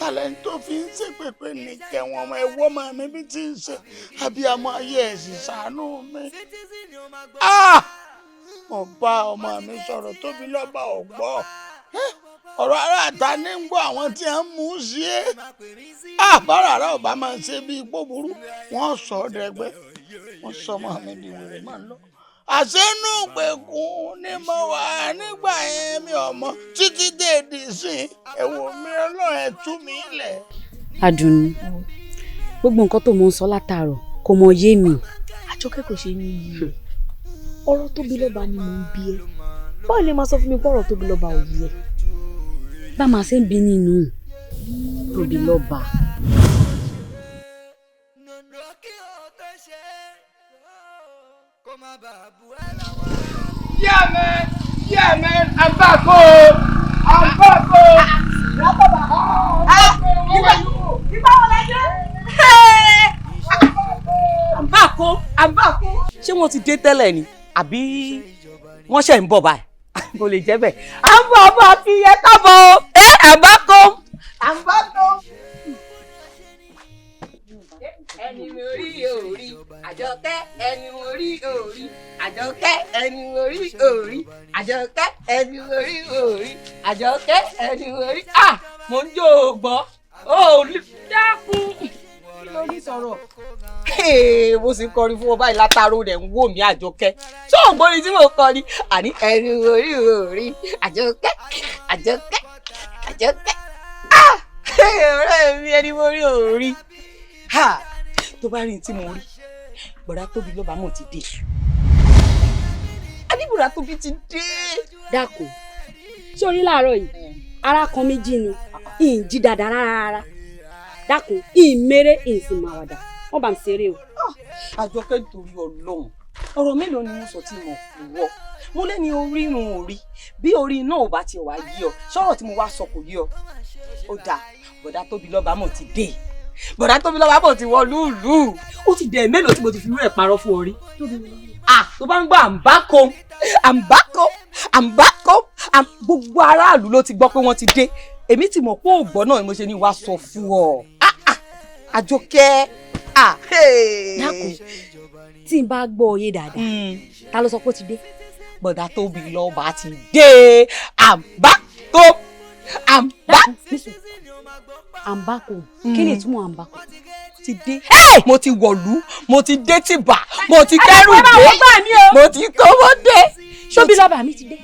talẹni tó fi ń ṣèpèpè ní kẹwọn ọmọ ẹwọ ọmọ mi bí ti ń ṣe abiyamọ ayé ẹ sì ṣàánú mi. mo bá ọmọ mi sọ̀rọ̀ tóbi lọ́ba ọ̀gbọ́ ọ̀rọ̀ ara àta ní ń gbọ́ àwọn tí wọ́n mú sí é bára ara ọba máa ń ṣe bí ipò burú wọ́n sọ ọ́ dẹgbẹ́ wọ́n sọ ọmọ mi di wèrè máa ń lọ. àṣẹ́nù pẹ̀kún ni mo wà nígbà yẹn mi ọmọ títí déèdì sí ẹ̀wọ̀ mi ọlọ́run ẹ̀ tú mi lẹ̀. Àdùnní gbogbo nǹkan tó mọ ń sọ látàárọ̀ kò mọ yé mi. Àjọkẹ́ kò ṣe ní iye ọ̀rọ̀ tóbi lọ́ba ni mò ń bí ẹ báwo lè máa sọ fún mi pé ọ̀rọ̀ tóbi lọ́ba ò yẹ. bá máa ṣe ń bí nínú tóbi lọ́ba. Yeah man, I'm back ṣé wọ́n ti dé tẹ́lẹ̀ ni àbí wọ́n ṣe ń bọ̀ báyìí kò lè jẹ́ bẹ́ẹ̀. à ń bọ̀ kí ẹ kábọ̀ àbákò. ẹni mo rí òrí Àjọkẹ́ ẹni mo rí òrí Àjọkẹ́ ẹni mo rí òrí Àjọkẹ́ ẹni mo rí òrí Àjọkẹ́ ẹni mo rí. mo ń jó o gbọ́ ó dákun kí ló ní sọ̀rọ̀. mo sì ń kọrin fún ọ báyìí látàrọ rẹ̀ ń wò mí Àjọkẹ́ tó ń gbórin tí mo kọ ni àní ẹni mo rí òrí Àjọkẹ́ Àjọkẹ́ Àjọkẹ́. ọ̀rẹ́ mi ẹni mo rí òrí tó bá rí ní tí mo rí bọ̀dá tóbi lọ́ba mọ̀ ti dé adébùrà tóbi ti dé. dákun ṣé orí láàárọ̀ yìí ara kan méjì ni ìjì dáadáa rárá dákun ìmérè ìsìnmáwàdà wọn bá ń ṣeré o. Àjọkẹ́ torí Ọlọ́run ọ̀rọ̀ mélòó ni mo sọ tí mo kù wọ mo lẹ́ni orí irun orí bí orí náà ò bá ti wá yí ọ sọ̀rọ̀ tí mo wá sọ kò yí ọ ó dáa bọ̀dá tóbi lọ́ba mọ̀ ti dé bọ̀dá tóbi lọ́ba mọ̀ ti wọ lúùlù ó ti dẹ̀ mélòó tí mo ti fi rú ẹ̀ parọ́ fún orí. tó bá ń gbọ́ àǹbákò gbogbo aráàlú ló ti gbọ́ pé wọ́n ti dé èmi ti mọ̀ pé ògbọ́n náà ni mo ṣe ní wàá sọ fún ọ. Àjọkẹ́ dákun tí n bá gbọ́ òye dáadáa ta ló sọ pé ó ti dé. bọ̀dá tóbi lọ́ba ti dé àǹbákò. Kí ni ìtumọ̀ àǹbákò? ti dé mo ti wọ̀lú mo ti dé tìbà mo ti kẹ́rù dé mo ti kówó dé. tóbi lọ́ba mi ti dé.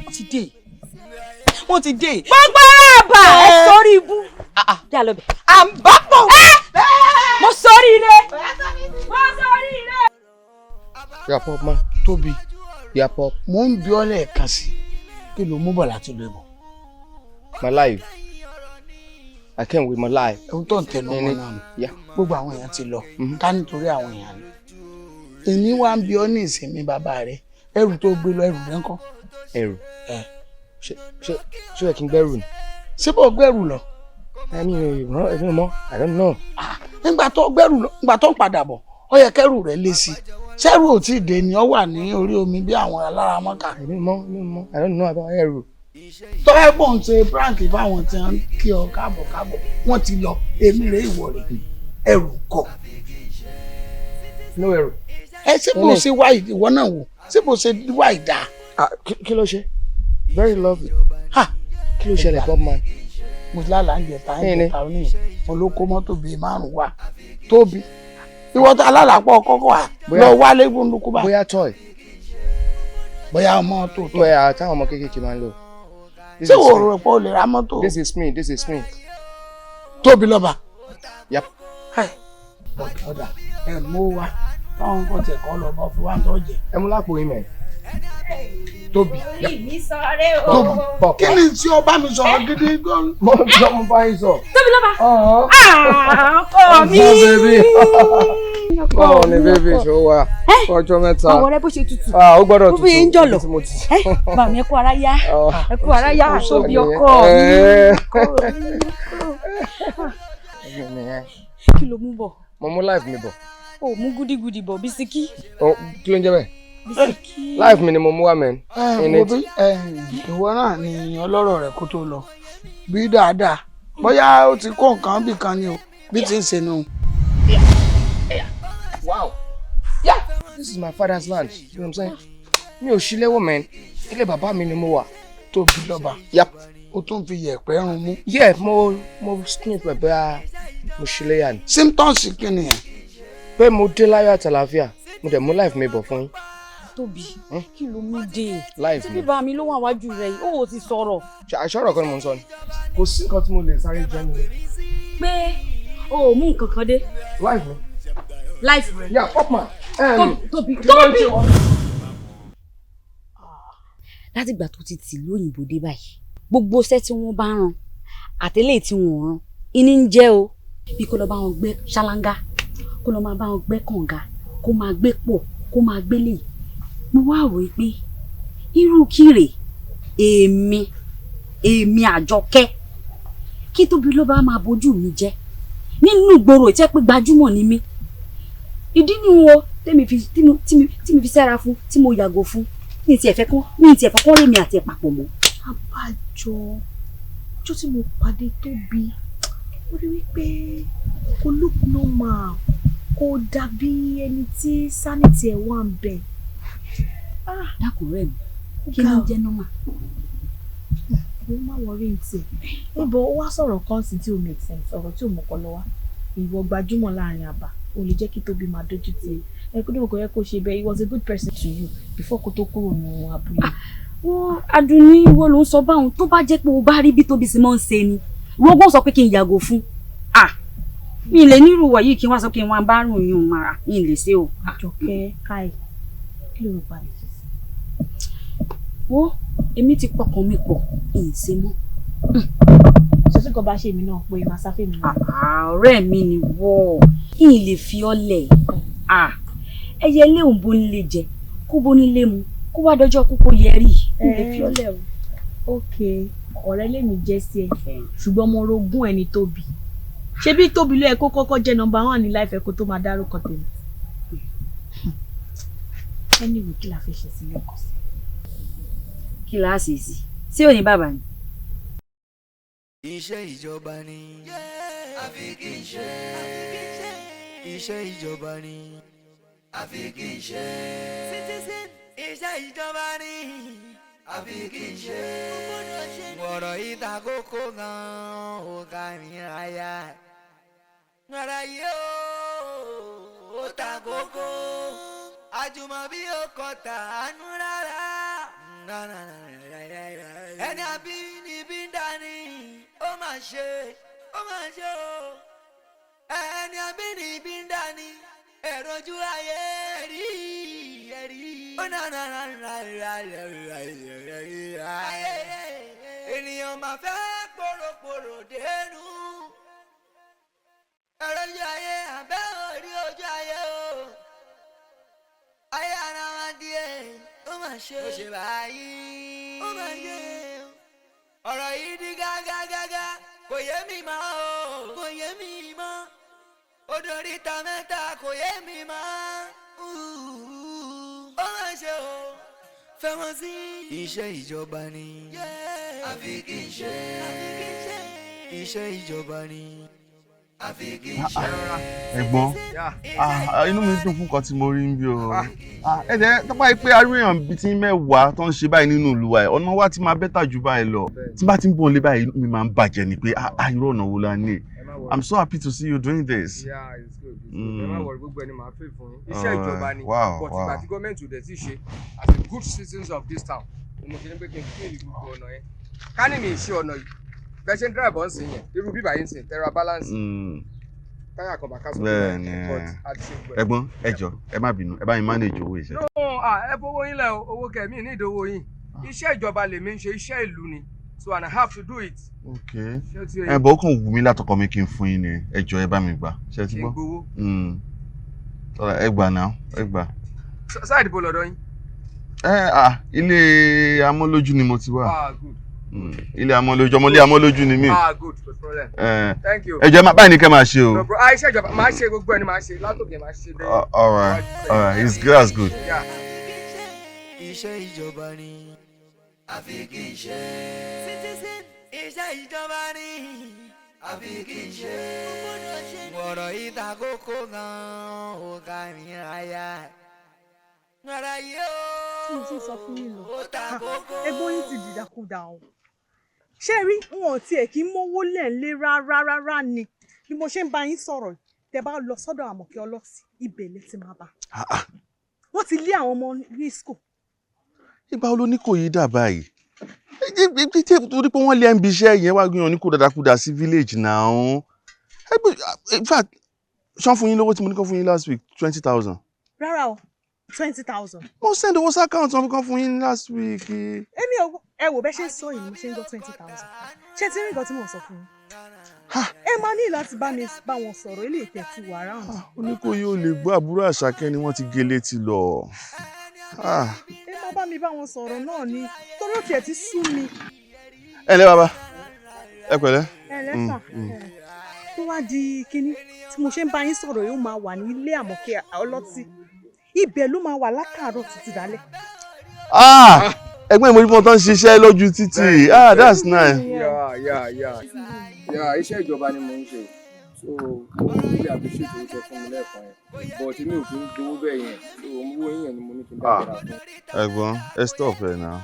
mo ti dé. gbogbo àbá ẹ sórí ibú. dí àlọ́ bẹ̀. àǹbákò. mo sórí ire. yàpọ̀ ma tóbi yàpọ̀ mò ń bí ọ lẹ́ẹ̀kan sí kí ló mú bọ̀ láti lè bọ̀. My life. I can't with my life. Ohun tó ń tẹnu wọn náà gbogbo àwọn èèyàn ti lọ ká nítorí àwọn èèyàn ni. Èmi wá ń bí ọ ní ìsinmi bàbá rẹ ẹrù tó gbé lọ ẹrù rẹ ńkọ́. Ẹrù ṣé ẹ kí n gbẹ́rù ni. Ṣé bó gbẹ́rù lọ. ẹ̀mí mọ́ I don't know. nígbà tó gbẹ́rù lọ nígbà tó ń padà bọ̀ ó yẹ kẹ́rù rẹ̀ lé sí i ṣẹ́rù ò tí ì dé ni ó wà ní orí omi bí àwọn alára mọ́kà. ẹ̀mí mọ́ I don't know about ẹrù. tó ẹ bọ̀ ń ṣe prank fáwọn tí wọ́n kí ọ káàbọ̀ wọ́n ti lọ èmi rẹ̀ ìwọ̀ rẹ̀ ẹrù kọ̀. no ẹrù. ẹ ṣé bó ṣe wá ìwọ náà wò ṣé bó ṣe wá ìdá. kí ló ṣe very lovely. kí ló ṣẹlẹ̀ Bob man. mo lálàá ń jẹta oní mo ló kó mọ́tò bíi 5 wá tóbi ìwọ tó alálàpọ̀ kọ́kọ́ wà lọ wálé gbóndùkú bá. bóyá toy. bóyá mọ́tò tó. bóyá táwọn ọmọ kéékèèké máa ń lò. ṣé wo rò pé o lè ra mọ́tò. this is me. tóbi lọ́ba. yep. ọ̀dà ẹ̀ mú wa táwọn kan tẹ̀ kọ́ lọ bá fi wá tó jẹ. ẹ mú lápò yín mẹ́. Tóbi. Orí mi sọ̀rẹ́ o. Tóbi. Kí ni tí o bá mi sọ̀rọ̀ gidi gan? Mo bá yín sọ. Tóbi lọ́ba. Ọkọ mi. Báwo ni bébí ṣó wà? Ọjọ́ mẹ́ta. Àwọn ọ̀rẹ́ bó ṣe tutù. Ó gbọ́dọ̀ tutù. Bó fi ń jọ̀lọ̀. Bá mi ẹ kú ara yá. Ẹ kú ara yá. Tóbi ọkọ mi. Kí ló mú bọ̀? Mo mú life mi bọ̀. O mú gúdígúdí bọ̀ bisikí. Kí ló ń jẹ́ bẹ́ẹ̀? Bisikí. Life mi ni mo mú wá mẹ́rin. Ìwọ náà ni ọlọ́rọ̀ rẹ̀ kó tó lọ. Bí dáadáa. Bóyá ó ti kó nǹkan bì kan ni o. Bí ti ń ṣe nù. Wow. Yeah, this is my father's land. You know what I'm saying? Mi ò ṣí lẹ́wọ̀ mẹ́rin. Ilé bàbá mi ni mo wà. Tóbi lọ́ba. Yep. O tún fi yẹ̀pẹ̀ rún mú. Yeah, mo skin pẹ̀pẹ́ mo ṣí lẹ́yà ni. Symptoms kí ni ẹ̀? Pé mo dé láyọ̀ àtàlàáfíà. Mo dẹ̀ mú life mi bọ̀ fún yín. Tóbi, kí ló mú dé? Life mi. Tí bíbá mi ló wà wájú rẹ̀ yìí, ó ti sọ̀rọ̀. Àṣọ̀rọ̀ kan ni mo ń sọ ni. Kò sí nǹkan tí mo lè sáré jẹ́ mi. Pé o ò mú nǹkan kan dé. Life mi. Life rẹ̀. Yeah, pop man. Tóbi. Látìgbà tó ti tì lóyìnbó dé báyìí, gbogbo iṣẹ́ tí wọ́n bá rán àtẹ́lẹ̀ tí wọ́n rán, iní ń jẹ́ o. Bí kò lọ bá wọn gbẹ́ ṣáláńgá, kó lọ máa bá wọn gbẹ́ kànga, kó máa gbé pọ̀, kó máa gbélé. Mo wá rò pé irú kíre èmi Àjọkẹ́ kí Tóbi ló bá máa bójú mi jẹ́ nínú ìgboro ìtẹ́ pé gbajúmọ̀ ni mí. Ìdí ni wo tí mi fi sẹ́ra fún tí mo yàgò fún ní ti ẹ̀fẹ́ kán rí mi àti ẹ̀pàpọ̀ mọ́. Abájọ ọjọ́ tí mo pàdé Tóbi ó rí wípé kò look normal, kò dàbí ẹni tí sanity ẹ̀ wà ń bẹ̀. Dákun rẹ̀ mi kí ló ń jẹ́ normal? Mo máa wọrí ní tiẹ̀. Níbo ó wá sọ̀rọ̀ kan sí tí ò make sense, ọ̀rọ̀ tí ò mọ̀kọ́ lọ wá. Ìwọ gbajúmọ̀ láàrin àbá o lè jẹ́ kí Tóbi máa dójú tì ẹ kó dókòó yẹ kó ṣe bẹ́ẹ̀. He was a good person to you before kó tó kúrò ní abúlé. Wọ́n Adùnní wo ló ń sọ báwọn tó bá jẹ́ pé o bá rí bí Tóbi sì máa ń ṣe ni wọ́n gbọ́n sọ pé kí n yàgò fún. Mi lè nírú wọ̀ yìí kí wọ́n sọ pé wọ́n bá rùn yún mara mi lè ṣe o. Àjọkẹ́ káì kí ló rò parí sí. Wo èmi ti pọkàn mi pọ̀ ìṣe mọ́. Ṣé kò bá ṣe mí náà pé màá sáfẹ́ mi náà. Ọ̀rẹ́ mi ni wọ́ kí n lè fi ọ́ lẹ̀. Ẹyẹ ilé òun bó ní lè jẹ kó bó ní lè mu kó wá dọjọ́ kókó yẹrí kí n lè fi ọ́ lẹ̀ o. Ok, ọ̀rẹ́ lèmi jẹ́ sí ẹ ṣùgbọ́n mo rogún ẹni Tóbi. Ṣé bí Tóbi ló yẹ kó kọ́kọ́ jẹ́ number 1 ní life ẹ kó tó máa dárúkọ tèmi. Anyway, kí la fẹ́ ṣe sílẹ̀ kọ́ sí. Kí la ṣe sí? Sí òní bàbá ni. Iṣẹ́ ìjọba ni àfi kì í ṣe. Iṣẹ́ ìjọba ni àfi kì í ṣe. Citizen, iṣẹ́ ìjọba ni àfi kì í ṣe. Ọ̀rọ̀ ìta kókó gan-an ó ká mi ráyà. Ọ̀rọ̀ yìí ó ta kókó. Àjùmọ̀bí ó kọ tàánú rárá. Ẹni àbínibí ń dání ó máa ṣe o. Ẹni àbínibí ń dání ẹ̀rọjú ayé rí. Ènìyàn máa fẹ́ pòròpòrò dénú. Ẹ̀rọjú ayé àbẹ́ orí ojú ayé o. Ayé ara wa díẹ̀ ó máa ṣe. Ó ṣe báyìí. Ó máa ṣe. Ọ̀rọ̀ yìí di gágágágá kò yé mi mọ́ o. Kò yé mi mọ́. Odò oríta mẹ́ta kò yé mi mọ́. Ó máa ṣe o. Fẹ́mọ́ sí. Iṣẹ́ ìjọba ni. Àfi kì í ṣe. Iṣẹ́ ìjọba ni. Ẹ̀gbọ́n inú mi dùn fún nǹkan tí mo rí ń bí o ẹ̀dẹ̀ tó bá yẹ pé aríyàn bíi tí mẹ́wàá tó ń ṣe báyìí nínú ìlú wa ẹ̀ ọ̀nà wa ti máa bẹ́tà jù báyìí lọ tí bá ti ń bọ̀ nílé báyìí inú mi máa ń bàjẹ́ ni pé irú ọ̀nà wo la ní. I'm so happy to see you doing this. Yeah, it's good. Ẹ má worry, gbogbo ẹni máa fẹ́ fún yín. Iṣẹ́ ìjọba ni but ìgbà tí gọ́ọ̀mẹ̀ntì ò dẹ̀ ti ṣe as a good citizens of this town mo ṣe ní pé kí n fún ìlú gbogbo ọ̀nà yẹn. Ká ní mi ìṣe ọ̀nà yìí bẹ́ẹ̀ ṣe ń drive on sí yẹn irú bíbá yìí ń sìn terra balance táyà kan bá ká sọ bẹ́ẹ̀ ni ẹ̀gbọ́n ẹ jọ̀ọ́ ẹ má bínú ẹ bá mi manage owó iṣẹ́. ẹ fowó yín lẹ owó kẹmí ní ìdówó yín iṣẹ́ ìjọba lèmi ń ṣe iṣẹ́ ìlú ni so and I have to do it. Okay. Ẹ bọ̀ ó kàn wù mí látọkọ mi kí n fún yín ni ẹ jọ̀ọ́ ẹ bá mi gbà ṣe ti gbọ́. Ẹ gbà náà ẹ gbà. Sáà ìdìbò lọ́dọ̀ yín. Ilé amọ́lójú ni mo ti wà. Good. Ilé amọ́lójú ọmọlé amọ́lójú ni mí. Good, no problem. Thank you. Ẹ jọ̀ọ́ báyìí ni kẹ́ máa ṣe o. Iṣẹ́ ìjọba máa ṣe gbogbo ẹni máa ṣe látòkè máa ṣe bẹ́ẹ̀. All right, it's good, that's good. Iṣẹ́ ìjọba ni àfi kì í ṣe. Citizen iṣẹ́ ìjọba ni àfi kì í ṣe. Ọ̀rọ̀ ìta kókó gan-an ò ká ní àyà. Ọ̀rọ̀ yìí ó. Mo ti sọ fún yín lọ. Ẹ̀gbọ́n yín ti dìdàkudà o. Ṣé rí wọn ò tiẹ̀ kí mówó lẹ́ǹlé rárá ni bí mo ṣe ń bá yín sọ̀rọ̀ tẹ́ bá lọ sọ́dọ̀ Àmọ̀kẹ́ Ọlọ́sì ibẹ̀ lẹ ti máa bá. Wọ́n ti lé àwọn ọmọ ní school. Ìgbà wo ló ní kò yí dà báyìí? Torí pé wọ́n lé ẹ̀ ń bi iṣẹ́ yẹn wá gbìyànjú ní kó dàdàkudà sí village náà. In fact, ṣán fún yín lówó tí mo ní kó fún yín last week 20,000. Rárá o, 20,000. Mo send owó sí account wọn kan fún yín last week. Èmi ẹ wò bẹ́ ṣe ń sọ yìí mo ṣe ń gbọ́ 20,000. Ṣé tí rí nǹkan tí mo sọ fún yín? Ẹ máa ní láti bá wọn sọ̀rọ̀ ilé ìtẹ̀tù wà ráhùn. Oníkóyè ò lè gbọ́ àbúrò Àṣàkẹ́ ni wọ́n ti gé létí lọ. Ẹ má bá mi bá wọn sọ̀rọ̀ náà ni torí ó tiẹ̀ ti sú mi. Ẹ ǹlẹ́ bàbá ẹ pẹ̀lẹ́. Ẹ lẹ́sà tó wá di kínní tí mo ṣe ń bá yín sọ̀rọ̀ yóò máa wà ní ilé Àmọ̀kẹ́ Ọlọ́tì ibẹ̀ ló máa wà látàárọ̀ títí dálẹ̀. Ẹgbẹ́ ìmọ̀ ìbọn tó ń ṣiṣẹ́ lójú títì. That's nice. Iṣẹ́ ìjọba ni mo ń ṣe so mo really appreciate owó tẹ́ fún mi lẹ́ẹ̀kan yẹn but mi ò kí ń gbowó bẹ́ẹ̀ yẹn so owó yẹn ni mo ní kí n dábàá fún. Ẹ̀gbọ́n ẹ stop ẹ náà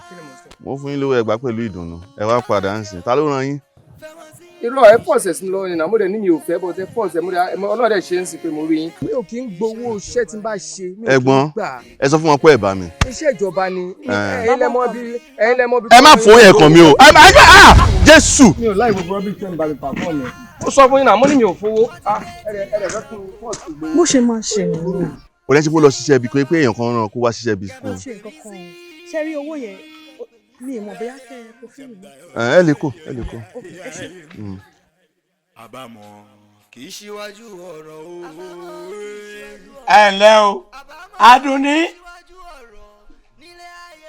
mo fún yín lówó ẹgbàá pẹ̀lú ìdùnnú ẹ wá padà ń sìn ta ló rán yín. irọ́ ẹ pọ̀sẹ̀ sí lọ́wọ́ nínú àmúdẹ ní mi ò fẹ́ bọ́ tẹ pọ̀sẹ̀ ọlọ́dẹ ṣe ń sìn pé mo rí yín. mi ò kí ń gbowó iṣẹ́ tí n bá ṣe. Ẹ̀gbọ́n ẹ sọ fún wọn pé ẹ bá mi. iṣẹ́ ìjọba ni ẹ̀yin lẹ́mọ́ bí. ẹ má fún yẹn kàn mí o Jésù. mi ò láì gbogbo rọ́bì tẹ́ ń bá mi pàfọ́ mi. ó sọ fún yín náà mo ní mi ò fowó. bó ṣe máa ṣe nìyẹn. o lẹ́sìn kó lọ ṣiṣẹ́ ibi pé èèyàn kan rán kó wá ṣiṣẹ́ ibi kò ṣe nǹkan kan ṣe rí owó yẹn mi ì mọ̀ bóyá kẹ́ ẹ kó fíìmù. ẹ lè kó. àbámọ̀ kì í ṣíwájú ọ̀rọ̀ o. ẹ ǹlẹ́ o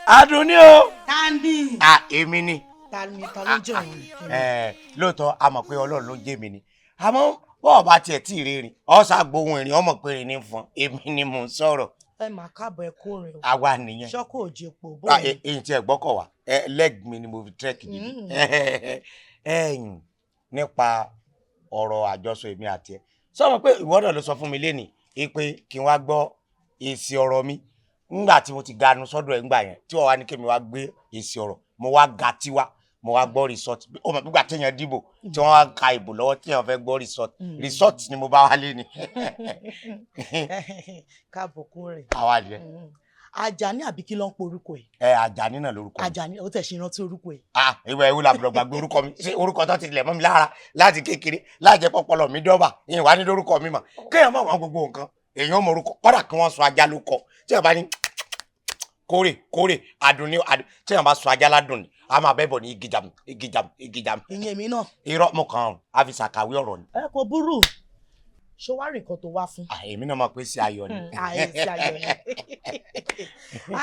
Adùnní o. Tani. Èmi ni. Ta ló jẹ́ òun. Lóòótọ́ a mọ̀ pé Ọlọ́run ló jẹ́ mi ni àmọ́ bọ́ọ̀ bá tiẹ̀ tí ì rìn ọ̀sà gbóhùn ìrìn ọmọ pé rìn ní fún èmi ni mò ń sọ̀rọ̀. Ẹ máa káàbọ̀ ẹ kó rìn o. Àwa nìyẹn. Ṣọ́kò òjò epo bóyá. Èyí tí ẹ gbọ́kọ̀ wá leg mi ni mo fi trek yìí. Nípa ọ̀rọ̀ àjọsọ èmi àti ẹ sọ ma pé ìwọ náà ló sọ fún mi lénìí pé kí n wá gbọ́ èsì ọ̀rọ̀ mi ńgbà tí mo ti ganu sọ́dọ̀ ẹ̀ ńgbà yẹn tí wọ́n wá ní kí mi wá gbé èsì ọ̀rọ̀ mo wá ga tiwa mo wá gbọ́ resort ó mọ̀ nígbà téèyàn dìbò tí wọ́n wá ka ìbò lọ́wọ́ téèyàn fẹ́ gbọ́ resort ni mo bá wá lé ni. káàbọ̀ kó rẹ̀. àwa jẹ. Àjàní àbí kí ló ń pe orúkọ ẹ̀. Àjàní náà lórúkọ mi. Àjàní ó tẹ̀ ṣe rántí orúkọ ẹ̀. ìwé ewu làbúrò gbàgbé orúkọ mi ṣé orúkọ tó ti lẹ̀ mọ́ mi lára láti kékeré láàjẹ́ pọ́pọ́lọ́ mi dọ́bà ìyẹn wà ní lórúkọ mi mọ̀ kéèyàn mọ̀ wọn gbogbo nǹkan èèyàn mọ orúkọ kọ́dà kí wọ́n sọ ajá ló kọ tí wọ́n bá ní kórè Àdùnní tí wọ́n bá sọ ajá ládùn ni a máa bẹ́ bọ̀ ní igijam. ìyẹn mi náà. irọ́ mo kàn án a fi ṣàkàwé ọ̀rọ̀ ni. Ẹ kò burú ṣó wá rìn kan tó wá fún. Èmi náà mọ̀ pé sí ayọ̀ ni. Sí ayọ̀ ni.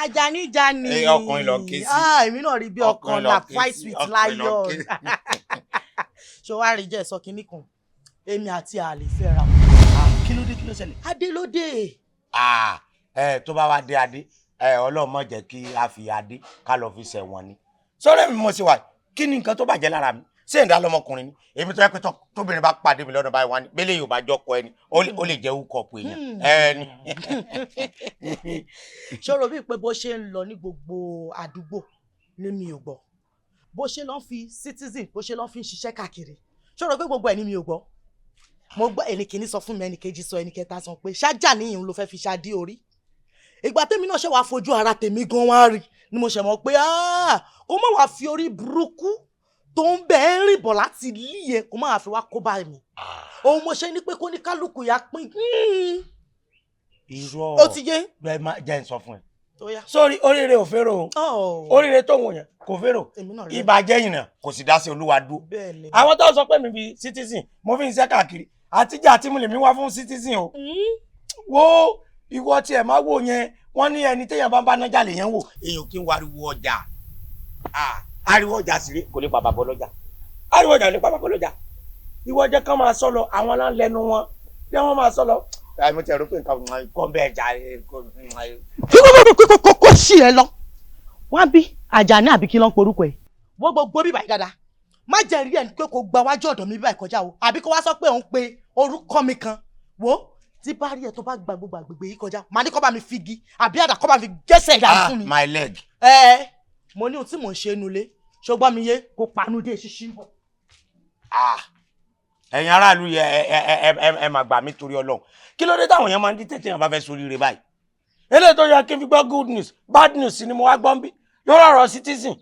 Àjàní Jani. Ọkùnrin lọ ké sí. Èmi náà rí bí ọkàn la fight with lion. Ṣó wá rí jẹ́ sọ kinní kan èmi àti àlè fẹ́ ra wọn. Kí ló ṣẹlẹ̀. Adé ló dé. Tó bá wá dé adé Ọlọ́run má jẹ́ kí a fi adé ká lọ fi ṣẹ̀wọ̀n ni. Sọ́rẹ́ mi mo ṣe wà kí ni nǹkan tó bàjẹ́ lára mi ṣé ìdá lọmọkùnrin ni èmi tó yẹ pé tóbìnrin bá pàdé mi lọ́dọ̀ báyìí wá ní bẹ́lẹ̀ yóò bá jọkọ ẹni ó lè jẹ́ húkọ̀pù èèyàn. Ṣòro bíi pé bó ṣe ń lọ ní gbogbo àdúgbò ni mi ò gbọ́ bó ṣe lọ́n fi citizen bó ṣe lọ́n fi ń ṣiṣẹ́ káàkiri ṣòro pé gbogbo ẹ̀ ni mi ò gbọ́ mo gbọ́ ẹnìkíní sọ fún mi ẹnìkejì sọ ẹnìkẹta sọ pé ṣájà níyìn ló fẹ́ fi ṣáàdí orí ìgbà tèmi náà ṣe wàá fojú ara tèmi gan wá rí ni mo ṣe mọ̀ pé kó má wàá fi orí burúkú tó ń bẹ ẹ́ rìn bọ̀ láti líye kó má fi wá kó bá mi òun mo ṣe ní pé kó ní kálukú yá pín. irọ́ ó ti yé. jẹ́ ń sọ fún ẹ. sórí oríire ò fẹ́rò o oríire tó wọ̀nyẹn kò fẹ́rò ìbàjẹ́ ìrìnà kò sì dá sí olúwa dúró. àwọn tó sọ pé mi bí citizen mo fi ń ṣe káàkiri àtijọ́ àti mo lè mi wá fún citizen o. wo ìwọ tí ẹ máa wò yẹn wọ́n ní ẹni téèyàn bá ń bá nájà lè yẹn wò èèyàn kí ń wariwo ọjà ariwo ọjà sì rí kò lè bàbá bọ́ lọ́jà ariwo ọjà lè bàbá bọ́ lọ́jà ìwọ jẹ́ kán máa sọ lọ àwọn náà lẹ́nu wọn jẹ́ wọ́n máa sọ lọ. mo ti rò pé nǹkan kọ́ bẹ́ẹ̀ jà kó sí ẹ lọ wá bí Àjàní àbí kí ló ń porúkọ ẹ wọ́n gbogbo bíbá yìí dáadáa má jẹ́ rí ẹni pé kò gba wájú ọ̀dọ̀ mi bíbá ìkọjá o àbí kó wá sọ pé òun pe orúkọ mi kan wo tí bá rí ẹ tó bá gba gbogbo àgbègbè yìí kọjá màá ní kó bá mi figi àbí àdá kó bá mi gẹ́sẹ̀ ìdá fún mi. my leg. Mo ní ohun tí mò ń ṣe nulẹ̀ ṣùgbọ́n mi yé kó panu dé ṣíṣí bọ̀. ẹ̀yin aráàlú yẹ ẹ máa gbà mí torí Ọlọ́run kí ló dé táwọn èèyàn máa ń dí tètè yàn bá fẹ́ sórí rẹ̀ báyìí eléyìí tó yẹ kí n fi gbọ́ good news bad news ni mo wá gbọ́n bí lórí ọ̀rọ̀ citizen.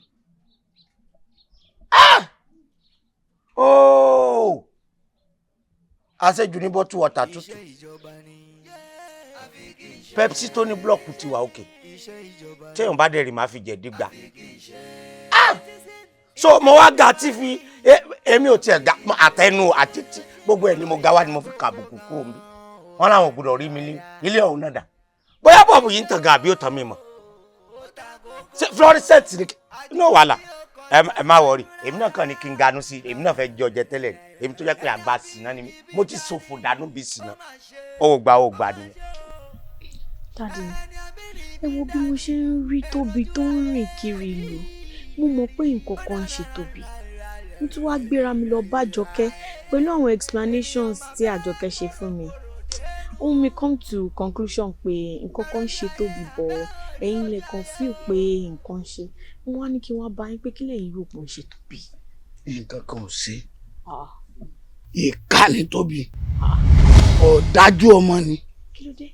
àṣejù ní bọ́tù ọ̀tà tútù Pepsi tó ní blọọkù ti wà òkè téèyàn bá dẹ̀ rí máa fi jẹ̀ dígbà. so mo wá ga tí fi èmi ò tiẹ̀ ga àtẹnu àtẹtí gbogbo ẹ̀ ni mo ga wá ni mo fi kàbùkù kúrò mi wọn làwọn gbọ́dọ̀ rí mi nílé ọ̀hún náà dà bóyá bọ́ọ̀bù yìí ń tàn gan àbí ó tàn mí mọ́ Florissant ni inú wàhálà ẹ má wọrí èmi náà kàn ní kí n ganú sí èmi náà fẹ́ jẹ ọjẹ tẹ́lẹ̀ èmi tó jẹ́ pé àgbà sínà ni mi mo ti ṣòfò dànù bí sínà ó gbà nìyẹn. Daddy, ẹ wo bí mo ṣe ń rí Tóbi tó ń rìn kiri ìlú mo mọ̀ pé nǹkan kan ń ṣe Tóbi mo tún wáá gbéra mi lọ bá Àjọkẹ́ pẹ̀lú àwọn explanations tí Àjọkẹ́ ṣe fún mi ó mi come to conclusion pé nǹkan kan ń ṣe Tóbi bọ̀ ẹ̀yin lè kàn feel pé nǹkan ń ṣe mo wá ní kí wọ́n bá yín pé kí lẹ́yìn rò pé ó ń ṣe Tóbi. nǹkan kan ò ṣe ìka ni Tóbi ọ̀dájú ọmọ ni. kí ló dé.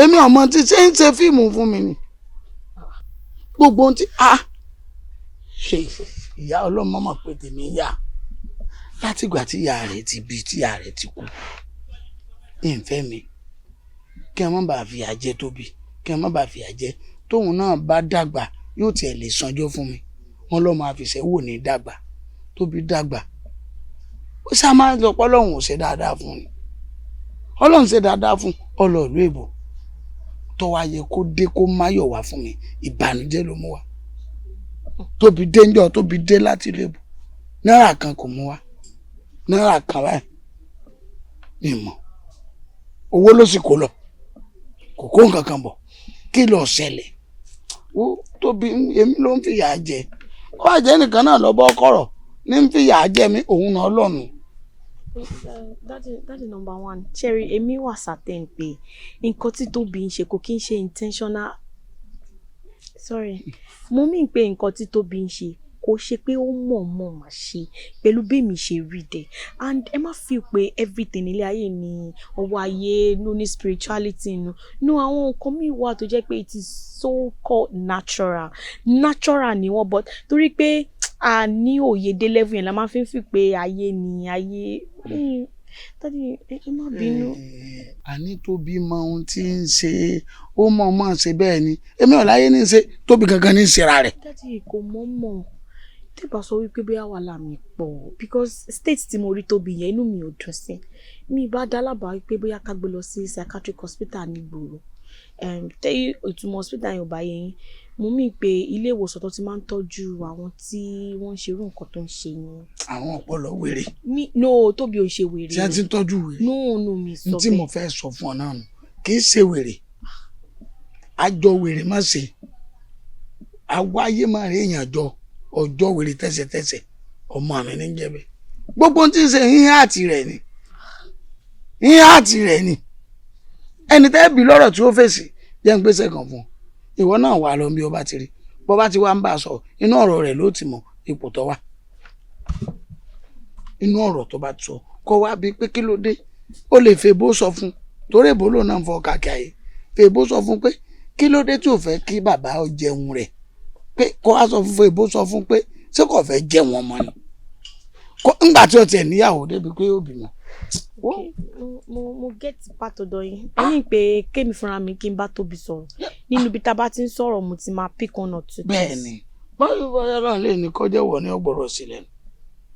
èmi ọmọ tí ṣe ń ṣe fíìmù fún mi ni gbogbo ohun tí ṣe ìyá ọlọ́mọ mọ̀ pé tèmi yá látìgbà tí ìyá rẹ̀ ti bí tí ìyá rẹ̀ ti kú ìfẹ́ mi kí ẹ má bàa fìyà jẹ Tóbi kí ẹ má bàa fìyà jẹ tóun náà bá dàgbà yóò tiẹ̀ lè sanjọ́ fún mi wọn lọ́ máa fìṣẹ́ wò ní dàgbà Tóbi dàgbà ó sá máa ń lọ pọ́ lọ́hùn ò ṣe dáadáa fún ni Ọlọ́run ṣe dáadáa fún ọlọ́ọ̀lú èbò tó wá yẹ kó dé kó máyọ̀ wá fún mi ìbànújẹ́ ló mú wá Tóbi dé ńjọ́ Tóbi dé láti ilé ìbò náírà kan kò mú wá náírà kan báyìí ìmọ̀ owó ló sì kó lọ kò kó nǹkan kan bọ̀ kí ló ṣẹlẹ̀ ó Tóbi èmi ló ń fìyà jẹ ó àjẹ́ nìkan náà lọ́bọ̀ kọ̀rọ̀ ní ń fìyà jẹ mí òun náà lọ́nu. Daddy number one Cherry èmi wà certain pé nǹkan tí Tóbi ń ṣe kò kí ń ṣe intentional mo mean pé nǹkan tí Tóbi ń ṣe kò ṣe pé ó mọ̀ọ́mọ̀ máa ṣe pẹ̀lú bí mi ṣe rí dẹ̀ and ẹ má feel pé everything ilé ayé ni ọwọ́ ayé ló ní spirituality no àwọn nǹkan míì wà tó jẹ́ pé it is so called natural ni wọ́n but torí pé a ní òye dé level yẹn la máa fi ń fi pé ayé ni ayé Daddy ẹ má bínú. àní Tóbi mọ ohun tí ń ṣe ó mọ̀ ṣe bẹ́ẹ̀ ni èmi ò láyé ní í ṣe Tóbi gangan ní í ṣera rẹ̀. Daddy kò mọ̀ tí bá sọ wípé bí àwa là mí pọ̀ because state tí mo rí Tóbi yẹn inú mi ò dùn sí mi bá dá lábàá wípé bóyá ká gbé lọ sí psychiatric hospital nígboro tẹ́yí ìtumọ̀ hospital yẹn ò bá yẹn mo mí pé ilé ìwòsàn tó ti máa ń tọ́jú àwọn tí wọ́n ń ṣerú nǹkan tó ń ṣe yẹn. àwọn ọpọlọ wèrè. no Tóbi ò ṣe wèrè. ṣé a ti ń tọ́jú wèrè. no mi sọ bẹ́ẹ̀. tí mo fẹ́ sọ fún ọ náà nù kì í ṣe wèrè àjọ wèrè má ṣe àwáyé máa rí èèyàn jọ ọjọ́ wèrè tẹ́sẹ̀tẹ́sẹ̀ ọmọ mi ní jẹ́bẹ̀ gbogbo tí ń ṣe yín àti rẹ̀ ni ẹni tẹ́ bí lọ́rọ̀ tí ó fèsì jẹ́ ń gbèsè kan fún ìwọ náà wà lọ bí ọba ti rí bọ́ba ti wá ń bá a sọ inú ọ̀rọ̀ rẹ̀ ló ti mọ ipò tó wà inú ọ̀rọ̀ tó bá ti sọ kọ́ wá bí pé kí ló dé ó lè fèbó sọ fún torí èbó lòun náà ń fọ kàkì àyè fèbó sọ fún pé kí ló dé tí ò fẹ́ kí bàbá ó jẹun rẹ̀ pé kó wá sọ fún fèbó sọ fún pé ṣé kò fẹ́ jẹun ọmọ ni ńgbà tí o tiẹ̀ níyàwó débi pé ó bímọ. mo get part ọ̀dọ̀ yín ẹ̀yìn pé kémi fúnra mi kí n bá Tóbi sọ̀rọ̀ nínú ibi tá a bá ti ń sọ̀rọ̀ mo ti máa pick one or two. bẹ́ẹ̀ni báyọ̀ Ọlọ́run lè ní kọjá wọ ní ọgbọrọ sílẹ̀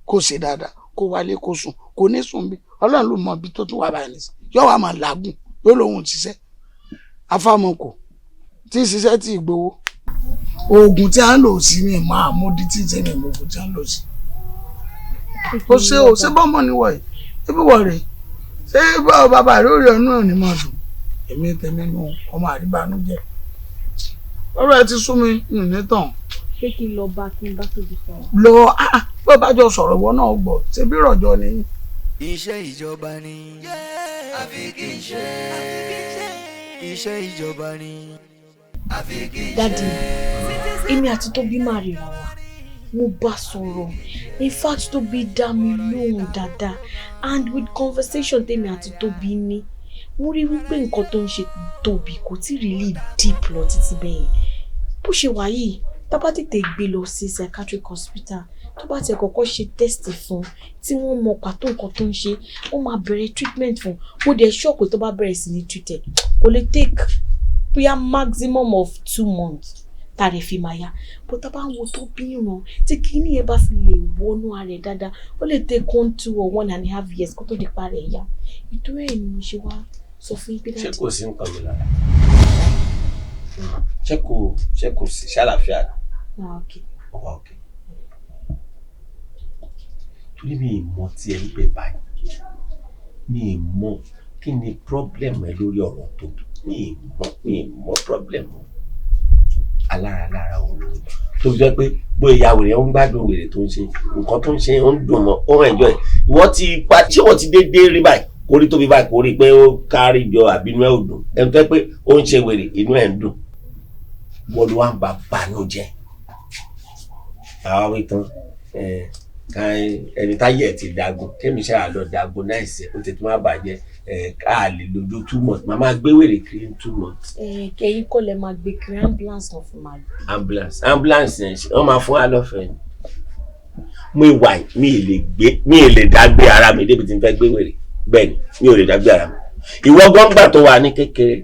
kó ṣe dáadáa kó wálé kó sùn kó ní sùn bí Ọlọ́run ló mọ ibi tó tún wà báyìí nìsín yóò wá máa làágùn yóò lóhun ṣiṣẹ́ afámọkò tí ṣiṣẹ́ tí ìgbowó oògùn tí a ń lò sí ni máa mú di tí ìṣẹ́ ni oògùn tí a ń lò sí. ó ṣe bọ́mọ níwọ̀ yìí ebi wọ̀ rè ṣé bàbá rẹ̀ ó rí ọ̀nà ní máa dùn èmi tẹ̀mí nu ọmọ àríbánú jẹ́ ọ̀rọ̀ ẹ ti sún mi ní tàn. ṣé kí n lọ bá kí n bá Tóbi sọ̀rọ̀. lọ bó bá jọ sọ̀rọ̀ ìwọ náà gbọ́ ṣé bí rọ̀jọ́ ni. iṣẹ́ ìjọba ni àfi kì í ṣe iṣẹ́ ìjọba ni àfi kì í ṣe. dádì èmi àti Tóbi máa ríra wa mo bá sọ̀rọ̀ in fact Tóbi dá mi lóhùn dáadáa and with conversation tèmi àti Tóbi ní mo rí wípé nǹkan tó ń ṣe Tóbi kò tí really deep lọ títí bẹ́ẹ̀ bó ṣe wà yìí tá bá tètè gbé lọ sí psychiatric hospital tó bá ti kọ́kọ́ ṣe test fún tí wọ́n mọ pàtó nǹkan tó ń ṣe wọ́n máa bẹ̀rẹ̀ treatment fún mo dẹ̀ ṣọ́ọ̀pù tó bá bẹ̀rẹ̀ sí ní treated kò lè take bóyá maximum of 2 months tààrẹ fi máa yá bó tá bá ń wo Tóbi ràn tí kíní yẹn bá fi lè wọnú ara ẹ̀ dáadáa ó lè take 1, 2 or 1.5 years kó tó di parẹ́ yá ìtúrẹ́ ẹ̀ ni mo ṣe wá sọ fún yín pé dájú. ṣé kò sí nǹkan mi lára ṣé kò sí ṣàlàfíà ọwọ́ òkè torí mi ì mọ tí ẹ ń bẹ báyìí mi ì mọ kí ni problem ẹ lórí ọ̀rọ̀ Tóbi mi ì mọ problem alára òun tó fi jẹ́ pé bóyá ìyá wèrè ń gbádùn wèrè tó ń ṣe nǹkan tó ń ṣe ó ń dùn mọ́ ó ń enjoy ìwọ ti pa ṣé wọ́n ti déédéé rí báyìí kó rí Tóbi báyìí kó rí pé ó kárí jọ àbínú ẹ̀ ò dùn ẹni tó yẹ pé ó ń ṣe wèrè inú ẹ̀ ń dùn wọ́n ló wá ń ba bànújẹ́ àwa wí tán ẹni táyé ẹ̀ ti dagun kémi ṣáà lọ dagun náà ṣe ó ti tún wá bàjẹ́ ká lè lójú 2 months màá máa gbé wèrè kiri 2 months. kẹ́yìn kọ́ lẹ máa gbé kiri ambulance náà fún màá gbé. ambulance yẹn ṣe wọ́n máa fún wa lọ́fẹ̀ẹ́ ni mo ìwà mi ì lè dágbé ara mi débi tí n fẹ́ gbé wèrè bẹ́ẹ̀ ni mi ò lè dágbé ara mi ìwọ gbọ́ngbà tó wà ní kékeré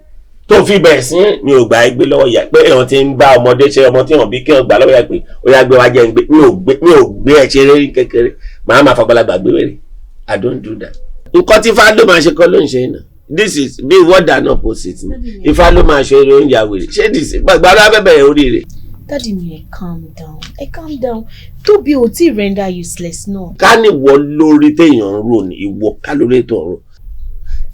tó fi bẹ̀rẹ̀ sí mi ò gbà ẹ́ gbé lọ́wọ́ ìyá pé èèyàn ti ń bá ọmọdé ṣe ọmọ tí wọ́n bí kí wọ́n gbà lọ́wọ́ ìyá pé ó yá gbé wá jẹ́ ń gbé mi ò gbé ẹ̀ ṣeré rí kékeré màá máa fàgbàlagbà gbé wèrè I don't do that. nǹkan tí Ifá ló máa ṣe kọ́ ló ń ṣe náà this is bí word and opposite ni Ifá ló máa ṣe eré oúnjẹ àwèrè ṣé this gbàgbọ́dọ̀ abẹ́bẹ̀ oríire. Daddy mi calm down Tóbi ò tí render useless náà. ká ní wọ lórí téèyàn ń rò ní ìwọ ká lórí ètò ọ̀rọ̀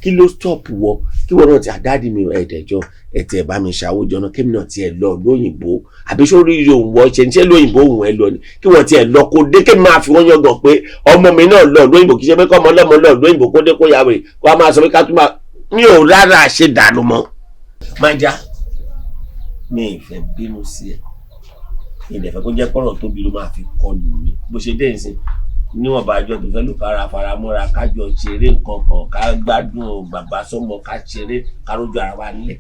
kí ló stop wọ kí wọn náà ti àdáàdì mi ẹ̀ẹ́dẹ̀jọ ẹ̀tẹ̀ bá mi ṣàwójọ náà kémi náà tiẹ̀ lọ lóyìnbó àbí sórí òǹwọ̀ ṣe lóyìnbó òun ẹ lọ ni kí wọ́n tiẹ̀ lọ kó dé kémi máa fi wọ́n yangàn pé ọmọ mi náà lọ lóyìnbó kì í ṣe pé kọ́ ọmọ ọlọ́mọ lọ lóyìnbó kó dé kó yà wèrè kó a máa sọ pé ká tún máa mi ò rárá ṣe dànù mọ́. máa já mi ì fẹ́ bínú sí ẹ ìdẹ̀fẹ́ kó jẹ́ pọ̀rọ̀ Tóbi ló máa fi kọlù mi bó ṣe dé ìsìn níwọ̀n bá jọ tó fẹ́ lò kára faramọ́ra kájọ ṣeré nǹkan kan ká gbádùn bàbá sọmọ ká ṣeré ká rójú ara wa nílẹ̀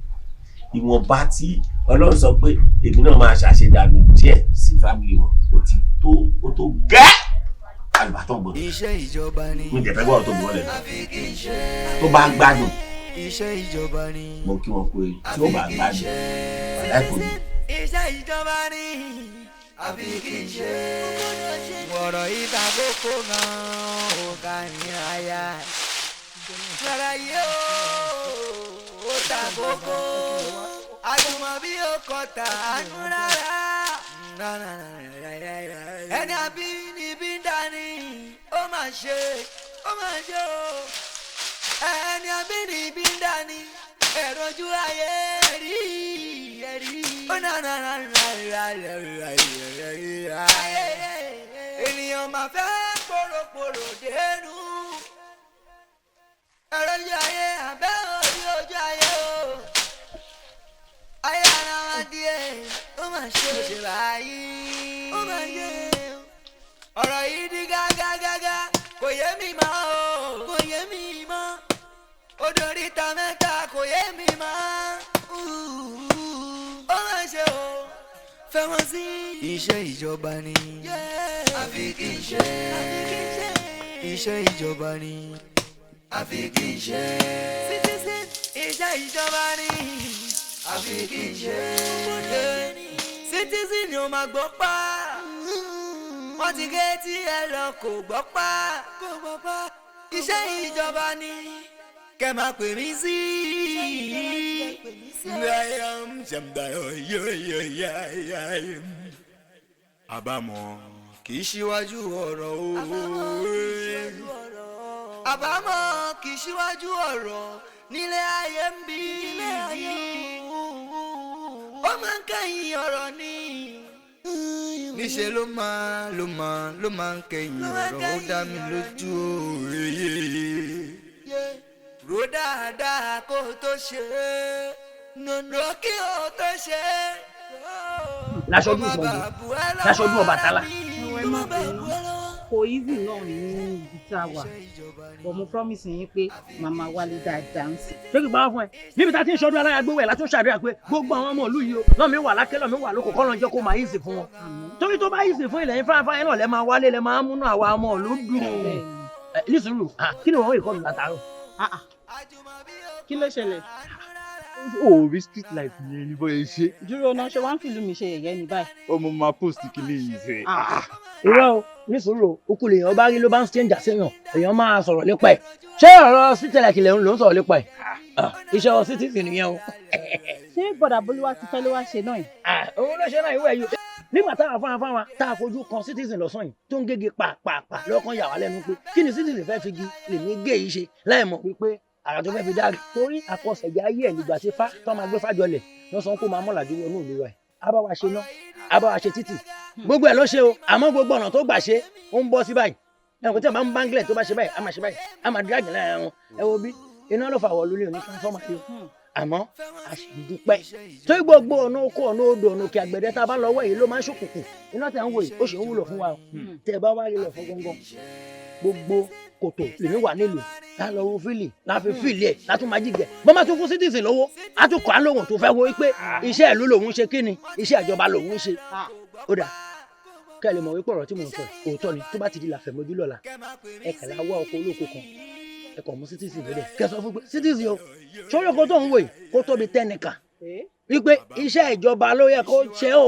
ìwọ̀nba tí Ọlọ́run sọ pé èmi náà máa ṣàṣedànù díẹ̀ sí fámìlì wọn ó tó gẹ́ àlùbátàn gbọdọ̀ iṣẹ́ ìjọba ni mi jẹ́ fẹ́ gbọ́dọ̀ Tóbi wọlé tó bá gbádùn iṣẹ́ ìjọba ni mo kí wọn kú èyí tí ó bá gbádùn bàdá ìkòlù. iṣẹ́ ìjọba ni àfi kì í ṣe wọ̀rọ̀ ìta kókó gan-an ó ká ní àyà rárá yóò ó ta kókó àjùmọ̀ bí ó kọta àánú rárá ẹni àbí níbí ń dání ó máa ṣe ó ẹni àbí níbí ń dání ẹ̀rọ ojú ayé rí ó ènìyàn máa fẹ́ pòròpòrò dénú ẹ̀rọ ojú ayé abẹ́ orí ojú ayé o ayé ara wa díẹ̀ ó máa ṣe báyìí ó máa ṣe ọ̀rọ̀ yìí di gágágágá kò yé mi mọ́ o kò yé mi mọ́ odò oríta mẹ́ta kò yé mi mọ́ ó máa ṣe o fẹ́ wọn sí iṣẹ́ ìjọba ni àfi kì í ṣe. iṣẹ́ ìjọba ni àfi kì í ṣe. Citizen iṣẹ́ ìjọba ni àfi kì í ṣe. Citizen ni o máa gbọ́ pa wọ́n ti gé tí ẹ lọ kò gbọ́ pa iṣẹ́ ìjọba ni kẹ́ máa pè mí sí. Àbámọ̀ kì í ṣíwájú ọ̀rọ̀ o. Àbámọ̀ kì í ṣíwájú ọ̀rọ̀ nílé ayé ń bí. Ó máa ń kẹ́yìn ọ̀rọ̀ ni. Níṣẹ́ ló máa ń kẹ́yìn ọ̀rọ̀ ó dá mi lójú òye. Rò dáadáa kó o tó ṣe é, nùnú kí o tó ṣe é. Láṣọdún ìpọ̀jù, láṣọdún Ọbàtálá. Kò easy náà ní ibi tá a wà, but mo promise yín pé màmá wálé dáadáa ń sìn. Ṣé kí n bá wá fún ẹ? Níbi tá a ti ń ṣọdún aláya gbówó ẹ̀ látún ṣàdúrà pé gbogbo àwọn ọmọ ìlú yìí o, lọ́mí wà lákẹ́ lọ́mí wà lóko kọ́lọ́ jẹ́ kó máa easy fún wọn. Torí tó bá easy fún ilẹ̀ yín fáfáyé náà lẹ́ máa wálé lẹ́ máa múnú àwa ọmọ ìlú dùn. Nísìnyí, kí ni wọ́n rí ìkọlù látàárọ̀? Kí ló ṣẹlẹ̀? Oh, bí street life yẹn ni bóyá ṣe. Dúró náà ṣe wá ń fìlú mi ṣe yẹ̀yẹ́ ní báyìí. Ọmọ máa post kìíní yìí ṣe. Irọ́ o, nísòro, okú lèèyàn bá rí ló bá ń stranger séèyàn, èèyàn máa sọ̀rọ̀ nípa ẹ̀. Ṣé ọ̀rọ̀ street life ló ń sọ̀rọ̀ nípa ẹ̀? Iṣẹ́ ọ citizen nìyẹn o. Ṣé bọ̀dà Bolúwa ti fẹ́ ló wá ṣe náà yìí? Òun ló ṣe náà ìwé yìí. Nígbà táwọn afáwọn tá a fojú kan citizen lọ́sàn yìí tó ń gége pàápàá lọ́kàn yà wá lẹ́nu pé kí ni citizen fẹ́ fi gi lèmi gé yìí ṣe láì mọ̀ wípé àrà tó fẹ́ fi dárí torí àkọsẹ̀já ayé ẹ̀ nígbà tí tó máa gbé fájọlẹ̀ lọ sọ kó máa mọ̀làjú wọnú ìlú wa ẹ̀ abáwa ṣe ná abáwa ṣe títì gbogbo ẹ̀ ló ṣe o àmọ́ gbogbo ọ̀nà tó gbà ṣe ó ń bọ́ sí báyìí ẹ̀kọ́ tí a máa ń báńgílẹ̀ tó bá ṣe báyìí a máa ṣe báyìí a máa dírágì láàrin wọn ẹ wo bí iná ló fà wọ lórí òní transformer yìí àmọ́ a sì dúpẹ́ torí gbogbo ọ̀nà oko ọ̀nà odò ọ̀nà òkè àgbẹ̀dẹ tá a bá lọ wẹ̀ yìí ló máa ń ṣòkùnkùn iná tí a ń wò yìí ó sì ń wúlò fún wa o tẹ́ ẹ bá wá rí lọ fún gángan gbogbo kòtò lèmi wà nílùú lálọ́ wo fílì láfi fílì ẹ̀ látún máa jíjẹ bọ́n máa tún fún citizen lówó á tún kọ́ á lóhùn tó fẹ́ wo pé iṣẹ́ ìlú lòun ṣe kí ni iṣẹ́ ìjọba lòun ṣe ó dà kẹ́ ẹ lè mọ̀ wípé ọ̀rọ̀ tí mò ń sọ òótọ́ ni tó bá ti di làfẹ̀mọ́jú lọ́la ẹ kàlà wá ọkọ̀ olóko kan ẹ kàn mú citizen lóde kẹ́ sọ fún pé citizen o sórí oko tó ń wò yìí kó tóbi tẹ́nìkà wípé iṣẹ́ ìjọba ló yẹ kó ṣe o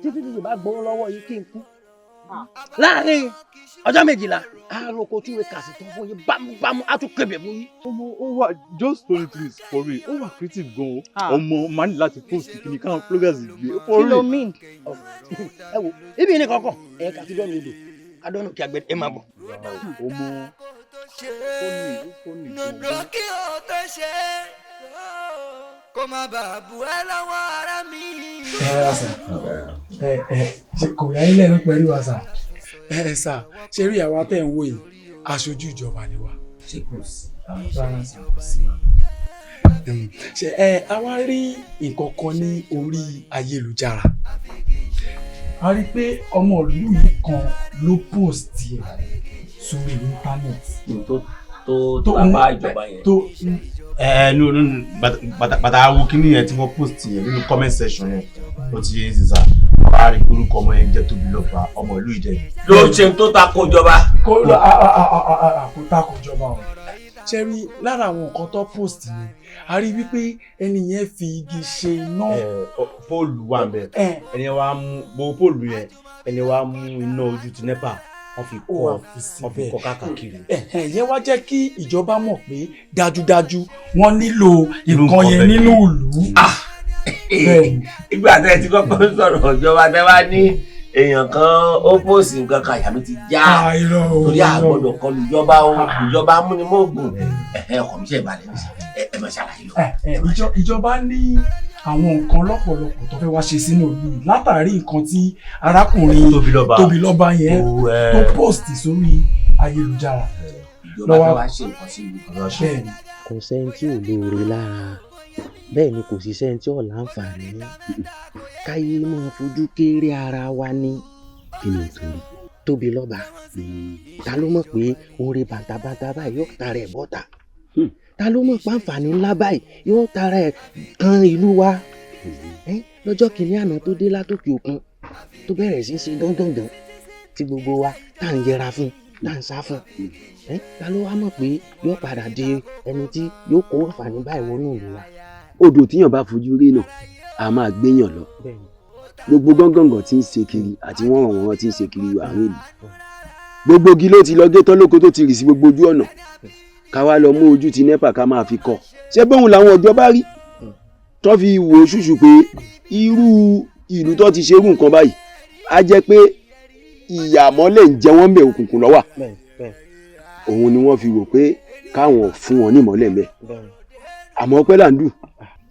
tí citizen bá gbowó lọ́wọ́ yìí kí n kú láàrin ọjọ́ 12 àròkọ tún wé kàsí tó fún yín bámúbámú á tún kébè fún yín. ọmọ ó wà just 23 for real ó wà creative gan o ọmọ máa ní láti post kìíní káwọn bloggers gbé for real. kí ló mean. ẹ wo ibi ní kankan ẹ kà sí dọ́nù odò adọ́nù kí agbẹ ẹ máa bọ̀. ọmọ nùdú kí o tó ṣe kó má bàa bù ẹ́ lọ́wọ́ ara mi. ṣe kò yá ilé ẹnu pẹ̀lú wa sà sà ṣe rí àwa tẹ̀ ń wò yìí aṣojú ìjọba ni wa. ṣe kò sí ṣe a wá rí nǹkan kan ní orí ayélujára a rí pé ọmọ ìlú yìí kan ló post ẹ̀ sórí íńtánẹ́ẹ̀tì tó bá ìjọba yẹn. bàtà awo kìíní yẹn tí wọ́n post yẹn nínú comment section yẹn ó ti yé sísá wọ́n á rí orúkọ ọmọ yẹn jẹ́ Tóbilọ́ba ọmọ ìlú Ìjẹ̀bú. ló ṣe tó takò ìjọba. kò takò ìjọba o ṣe rí lára àwọn nǹkan tó post yẹn a rí wípé ẹni yẹn fi igi ṣe iná. póòlù wà ń bẹ ẹni wa mú gbogbo póòlù yẹn ẹni wa mú iná ojú ti NEPA wọ́n fi kọ́ káàkiri. ìyẹn wá jẹ́ kí ìjọba mọ̀ pé dájúdájú wọ́n nílò nǹkan yẹn nínú ìlú. ìgbà tẹ́ ẹ ti kọ́kọ́ sọ̀rọ̀ ìjọba tẹ́ wá ní èèyàn kan ó pòsì nǹkan kan àyà mi ti já torí àgbọ̀dọ̀ kọlu ìjọba o ìjọba amúnimóògùn ọkọ̀ mi ṣe ìbàdàn mi ẹ mọ̀ ṣàlàyé lọ. ìjọba ní àwọn nǹkan lọ́pọ̀lọpọ̀ tó fẹ́ wá ṣe sínú ìlú yìí látàrí nǹkan tí arákùnrin Tóbilọ́ba yẹn tó post sórí ayélujára. ìjọba tó wá ṣe nǹkan sí ìlú kan bẹ́ẹ̀ ni. kò sẹ́ni tí ò lóore lára bẹ́ẹ̀ ni kò sí sẹ́ni tí ò láǹfààní káyé máa fojú kéré ara wa ní kí ni ìtòrí Tóbilọ́ba ta ló mọ̀ pé oore bàtàbàtà báyìí yóò tara ẹ̀ bọ́ta ta ló mọ̀ pàǹfààní ńlá báyìí yóò tara ẹ̀ kan ìlú wa lọ́jọ́ kìíní àná tó dé látòkè òkun tó bẹ̀rẹ̀ sí í ṣe dandandan tí gbogbo wa tá à ń yẹra fún là ń sá fún ta ló wá mọ̀ pé yóò padà di ẹni tí yóò kó àǹfààní báyìí wọnú ìlú wa. odò tíyàn bá fojú rí náà a máa gbéyàn lọ gbogbo gángangan tí ń ṣe kiri àti wọ́n tí ń ṣe kiri àárín ìlú gbogbo igi ló ti lọ gé tán lóko tó ti rì sí gbogbo ojú ọ̀nà ká wá lọ mú ojú ti nẹ́pà ká máa fi kọ́ ṣé bóun làwọn ọ̀dọ́ bá rí tó fi wò ó ṣùṣù pé irú ìlú tó ti ṣerú nǹkan báyìí á jẹ́ pé ìyàmọ́lẹ̀ ń jẹ wọ́n mẹ́ òkùnkùn lọ́wà òun ni wọ́n fi wò pé káwọn fún wọn ní ìmọ́lẹ̀ mẹ́ àmọ́ pẹ́ làǹdù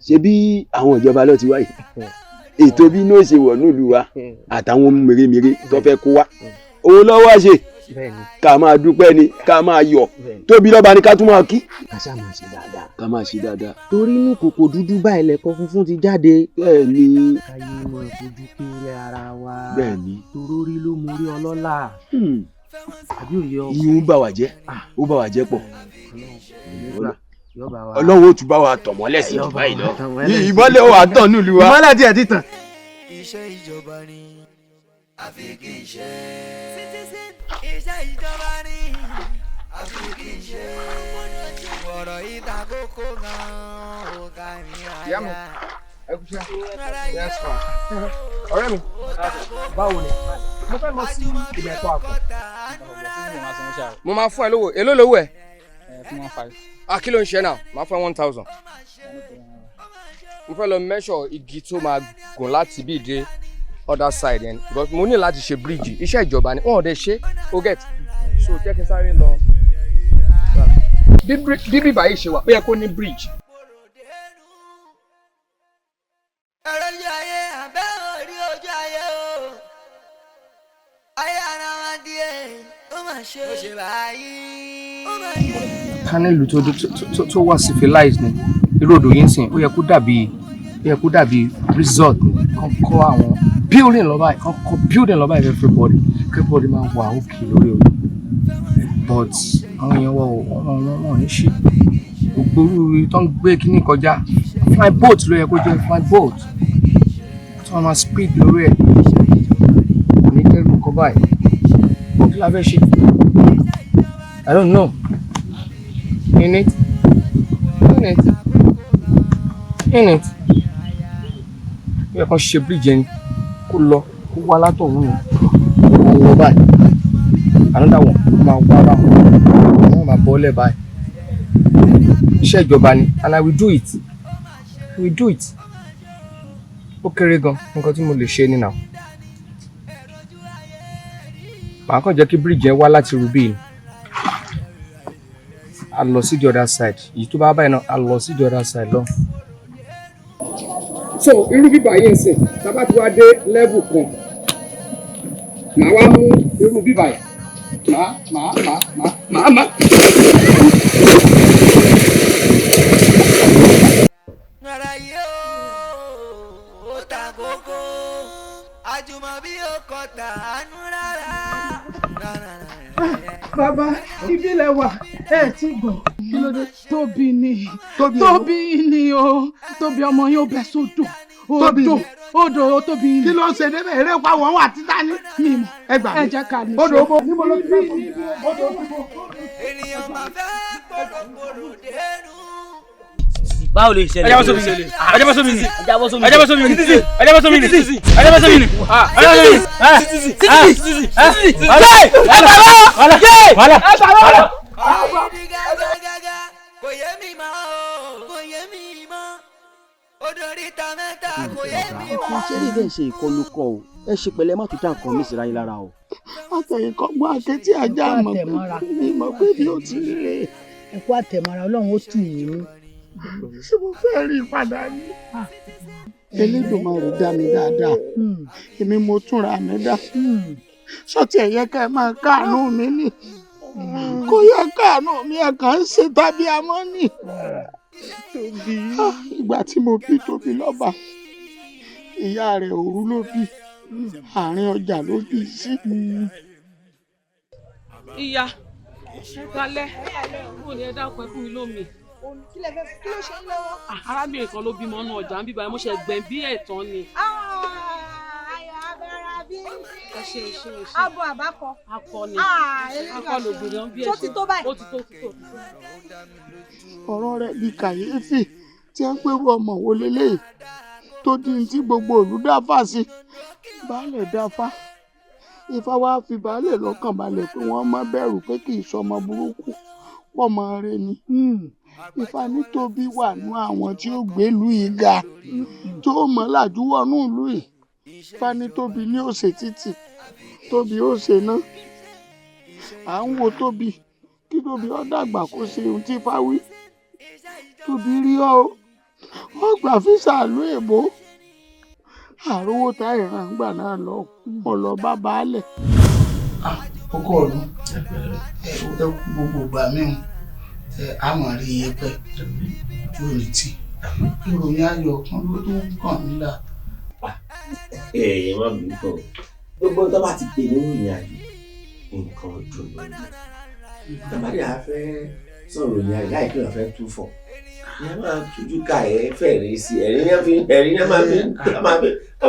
ṣe bí àwọn ìjọba ló ti wáyé ètò bí náà ṣe wọ̀ nílùú wa àtàwọn mèremère tó fẹ́ kó wá òun lọ́wọ́ wá ṣe ká máa dúpẹ́ ni ká máa yọ̀ tóbi lọ́ba ni ká tún máa kí. ká ṣáà máa ṣe dáadáa. ká máa ṣe dáadáa. torí inú kòkò dúdú báyìí lẹ̀kọ́ funfun ti jáde. bẹ́ẹ̀ ni. káyé mọ ìfojú kéré ara wa. bẹ́ẹ̀ ni. torórí ló mórí ọlọ́lá. àbí òye ọkọ. ìyún bá wa jẹ́ ó bá wa jẹ́ pọ̀. ọlọ́run ó tún bá wa tọ̀ mọ́lẹ̀ sí ìjọba yìí lọ. ìmọ́lẹ̀ ó wà tán nílùú wa. ìmọ́lẹ̀ díẹ̀ ti tàn. iṣẹ́ ìjọba ni àfi kì í ṣe. iṣẹ́ ìjọba ni àfi kì í ṣe. ọ̀rọ̀ ìta kókó gan-an ò ká ní àyà. ìyá mi ẹ kú iṣẹ́ yes ma ọ̀rẹ́ mi báwo ni mo fẹ́ lọ sí ìmẹ̀kọ àpò mo máa fún ẹ lówó èló lówó ẹ. fún 1,500. kí ló ń ṣe náà máa fún ẹ 1,000 mo fẹ́ lọ measure igi tó máa gùn láti bí dé other side yẹn because mo ní láti ṣe bridge iṣẹ́ ìjọba ni wọn ò dé ṣe o get so jẹ́ kí n sáré lọ. bí bíbá yìí ṣe wà ó yẹ kó ní bridge. ọ̀rọ̀ ojú ayé àbẹ́ orí ojú ayé o ayé ara wa díẹ̀ ó mà ṣe ó ṣe báyìí ó mà ṣe. ká ní ìlú tó wà civilized ni irú odò yìí ń sìn ó yẹ kó dàbí resort ni kàn kọ́ àwọn building lọ báyìí kàn kọ́ building lọ báyìí everybody máa wà òkè lórí omi but àwọn èèyàn wọ̀ ní ṣì gbogbo orú tó ń gbé kíní kọjá fly boat ló yẹ kó jẹ́ fly boat tí wọ́n máa speed lórí ẹ̀ ní kẹ́rù kọ́ báyìí bó kí la fẹ́ ṣe I don't know in it ó yẹ kó ṣe bridge ẹni kó lọ kó wá látọ̀hún yẹn kó lọ báyìí another one máa wá báwọn wọ́n máa bọ́ lẹ̀ báyìí iṣẹ́ ìjọba ni and I will do it ó kéré gan nǹkan tí mo lè ṣe nínú màá kàn jẹ́ kí bridge yẹn wá láti Rubí ni a lọ sí the other side èyí tó bá báyìí náà a lọ sí the other side lọ. so irú bíbá yìí ń sìn tábà tí wàá dé level kan màá wá mú irú bíbá yìí màá. ara yìí ó ta kókó àjùmọ̀bí ó kọ tàánú rárá. bàbá ìbílẹ̀ wà ẹ̀ tí gbọ̀n kí ló dé tóbi ni o tóbi ọmọ yóò bẹ́ sódò odò tóbi ni. kí ló ń ṣe débẹ̀ eré pa wọ́n wà títà ní. mímọ ẹ jẹ́ ká ní. odò obo níbo ló ti fẹ́ kọ́ odò obo. ènìyàn máa fẹ́ gbọdọ̀gbọdọ̀ dénú. báwo lè ṣẹlẹ̀ ẹjẹ bá sómi ni ẹjẹ bá sómi ni ẹjẹ bá sómi ni ẹjẹ bá sómi ni ẹjẹ bá sómi ni ẹjẹ bá sómi ni kò yé mi mọ́ kò yé mi mọ́ odori ta mẹ́ta kò yé mi mọ́. ṣé lè bẹ́ẹ̀ ṣe ìkọlù kọ o ẹ ṣe pẹ̀lẹ́ má tún dá nǹkan mi síra yín lára o. àtẹ̀yìnkọ́gbọ́n àkẹ́tì ajá mọ̀ mi mọ̀ pé bí ó ti rè é. ẹ̀kú àtẹ̀mọ́ra ọlọ́run ó tù yín nú. ṣé mo fẹ́ rí i padà ní. Elédùmarè dá mi dáadáa èmi mo túnra mi dá sọtí ẹ̀yẹ ká ẹ máa káàánú mi nì kó yẹ káàánú mi ẹ̀ kàn ń ṣe tàbí amọ́ nì. ìgbà tí mo bí Tóbi lọ́ba ìyá rẹ̀ Òru ló bí àárín ọjà ló bí sí. ìyá ẹ kalẹ̀ kúrò ní ẹ dákun ẹ fún mi lómi. kí ló ṣe ń lọ́wọ́. arábìnrin kan ló bímọ náà ọjà ń bíbá ẹ mo ṣe gbẹ̀m bí ẹ̀tàn ni. ayọ̀ abẹ́rẹ́ bí abo àbákọ. akọ ni akọ lògbòdàn bí ẹ ṣe tó ti tó báyìí. ó ti tó. ọ̀rọ̀ rẹ̀ di kàyéfì tí wọ́n pẹ̀rù ọmọ wo lélẹ́yìí tó di ní tí gbogbo ìlú dáfà sí. baálẹ̀ dáfà Ifá wá fi baálẹ̀ lọ́kàn balẹ̀ pé wọ́n má bẹ̀rù pé kì í sọmọ burúkú pọ̀mọ rẹ̀ ni. Ifá ní Tóbi wà nú àwọn tí ó gbélú yìí ga tó mọ̀ làjú wọnú ìlú yìí. Ifá ní Tóbi ní òsè títì Tóbi ó ṣe ná. À ń wo Tóbi kí Tóbi ó dàgbà kó ṣe ohun tí Ifá wí. Tóbi rí ọ ó gbà físà ìlú èbó àrówó tá ìran gbà náà lọ ọlọ bá baálẹ̀. ọkọ ọdún ẹ gbogbo ìgbà mìíràn àmọ́ rí iye pẹ́ ojú òní tí ìròyìn ayọ̀ kan ló tó ń kàn mí là. èèyàn má bínú kọ gbogbo tó bá ti pè ní ìròyìn ayọ̀ nǹkan ọdún lónìí tàbí àfẹ́ sọ̀rọ̀ ìròyìn ayọ̀ láì pé wọ́n fẹ́ tú fọ̀ ìyẹn máa tújú ká ẹ fẹ̀rẹ̀ sí ẹ̀rín yẹn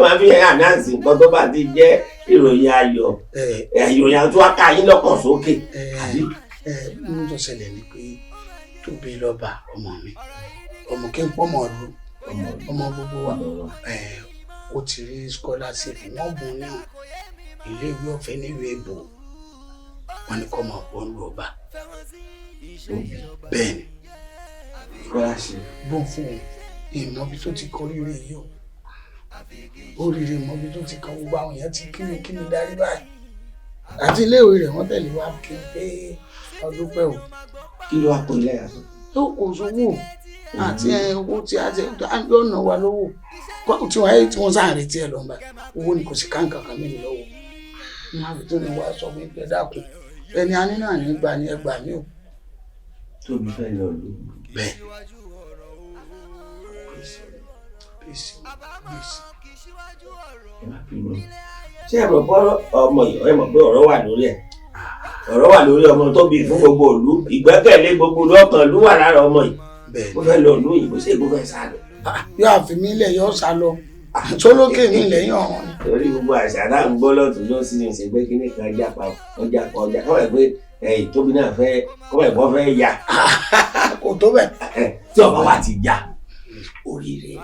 máa fi ànáǹsì nǹkan tó bá ti jẹ́ ìròyìn ayọ̀ ìròyìn ayọ̀ tó wá ká yín lọ́kàn sókè. mo tó ṣẹlẹ̀ ni pé Tóbi lọ́ba ọmọ mi ọmọ kí n pọ́ mọ̀ ọdún ọmọ gbogbo wa ó ti rí scholarship wọ́n bùn ní iléèwé ọ̀fẹ́ nílùú èbó wọn ni kọ́ máa pọ̀ ń lọ ọba bẹ́ẹ̀ ni bọ́n fún un ìmọ̀bí tó ti kọ́ rírì yìí o oríire ìmọ̀bí tó ti kọ́ gbogbo àwọn èèyàn ti kíni darí báyìí àti iléèwé rẹ̀ wọ́n tẹ̀lé wá kí pé ọdún pẹ́ o. kí ló wá pọ̀ ilé yàtọ̀. ó kò sówó àti owó tí a ti lọ́nà wa lówó tí wọ́n ayé tí wọ́n sáà retí ẹ̀ lọ́nba owó ni kò sí káńkà kan níbi lọ́wọ́ ní àbító ni wàá sọ wípé dákun ẹni a ní náà nígbà ní ẹgbàá mi ò. Tóbi fẹ́ lọ lù ú. bẹ́ẹ̀ ṣé ẹ mọ̀ pé ọmọ yìí ẹ mọ̀ pé ọ̀rọ̀ wà lórí ẹ̀ ọ̀rọ̀ wà lórí ọmọ tó bí fún gbogbo ìlú ìgbẹ́kẹ̀lé gbogbo ìlú ọkàn ìlú wà lára ọmọ yìí mo fẹ́ lọ ìlú òyìnbó ṣé èkó fẹ́ sá lọ. yóò àfi mí lẹ̀ yóò sá lọ sólókè mi lẹ́yìn ọ̀hún ni. torí gbogbo àṣà náà ń gbọ́ lọ́tún ló sì ń ṣe pé kíní kan jápa ọjà kọ́ ẹ̀ pé Tóbi náà fẹ́ kọ́ ẹ̀ bọ́ fẹ́ yà. kò tó bẹ̀. tí ọba wa ti já oríire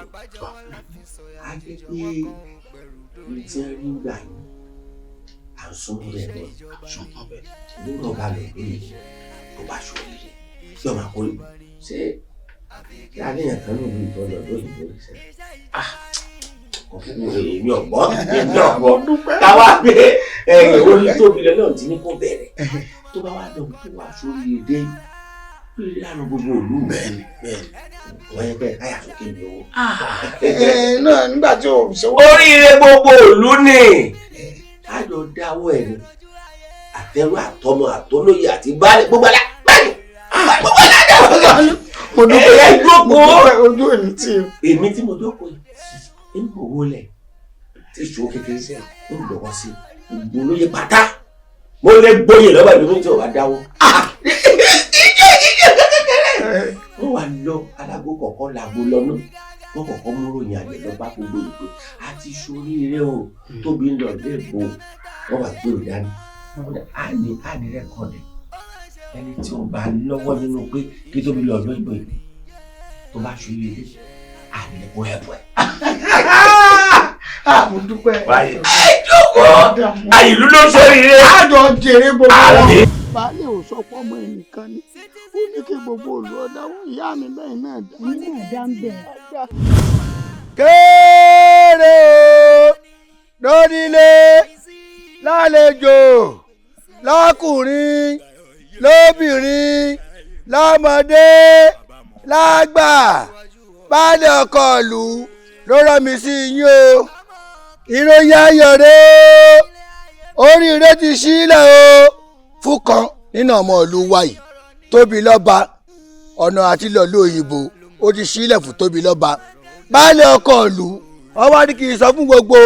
a jẹ́ pé ní tí wọ́n rí gbà yín à ń súnmọ́ rẹ̀ lọ súnmọ́ bẹ́ẹ̀ nínú ọba lọ lórí tó bá ṣòríire yóò máa kó ṣe kí aléyàn kan ló bí ìtọ́ lọ lóyìnbó ṣe èmi ọ̀gbọ́n káwá pé orí Tóbi lọ náà ti ní kó bẹ̀rẹ̀ tó bá wà lọ tó wà ṣòríire dé lórí àná gbogbo òlú bẹ́ẹ̀ni wọ́n yẹ bẹ́ẹ̀ káyà sókè mi owó. náà nígbà tí o ṣe wọ́n. oríire gbogbo òlú ni kájọ dáwọ́ ẹ̀ ní àtẹrù àtọmọ àtọlóye àti baálé gbogbo ẹ̀dá báyìí gbogbo ẹ̀dá dáwọ́. mo dúpẹ́ ojú èmi tí o. èmi tí mo dọ́kọ̀ yìí ń gbowó lẹ̀ tí ìṣòro kékeré sí ẹ̀ ń gbọ̀wọ́ sí ìgbòlóye pátá mo lè gbóyè lọ́wọ́ ìlú tí o bá dáwọ́. wọ́n wà lọ alágbó kọ̀ọ̀kan làgbo lọ́nà wọ́n kọ̀ọ̀kan mú ròyìn àgbẹ̀ lọ bá gbogbo ìpè àti ṣoríire o Tóbi ń lọ léèbó wọ́n wà gbé òdání á ní rẹ́kọ̀dì ẹni tí ó bá lọ́wọ́ nínú pé kí Tóbi lọ lóyìnbó yìí tó bá ṣoríire á ní ẹ̀kọ́ ẹ̀bùn ẹ̀. mo dúpẹ́. àyìnlú ló ṣoríire. àjọ jèrè gbogbo wọn. baálé ò sọ pé ọmọ ẹnìkan ni ó ní kí gbogbo olú ọ̀dà wọn ìyá mi bẹ́ẹ̀ náà dá. mi náà dá ń bẹ̀. kéré o lónílé lálejò lọ́kùnrin lóbìnrin lọ́mọdé lágbà baálé ọkọ ìlú ló rán mi sí yín o ìròyìn ayọ̀ rèé oríire ti sílẹ̀ o fún kan nínú ọmọ ìlú wa yìí Tóbi lọ́ba ọ̀nà àti lọ́lú òyìnbó ó ti sílẹ̀ fún Tóbi lọ́ba baálé ọkọ ìlú wọ́n wá ní kí n sọ fún gbogbo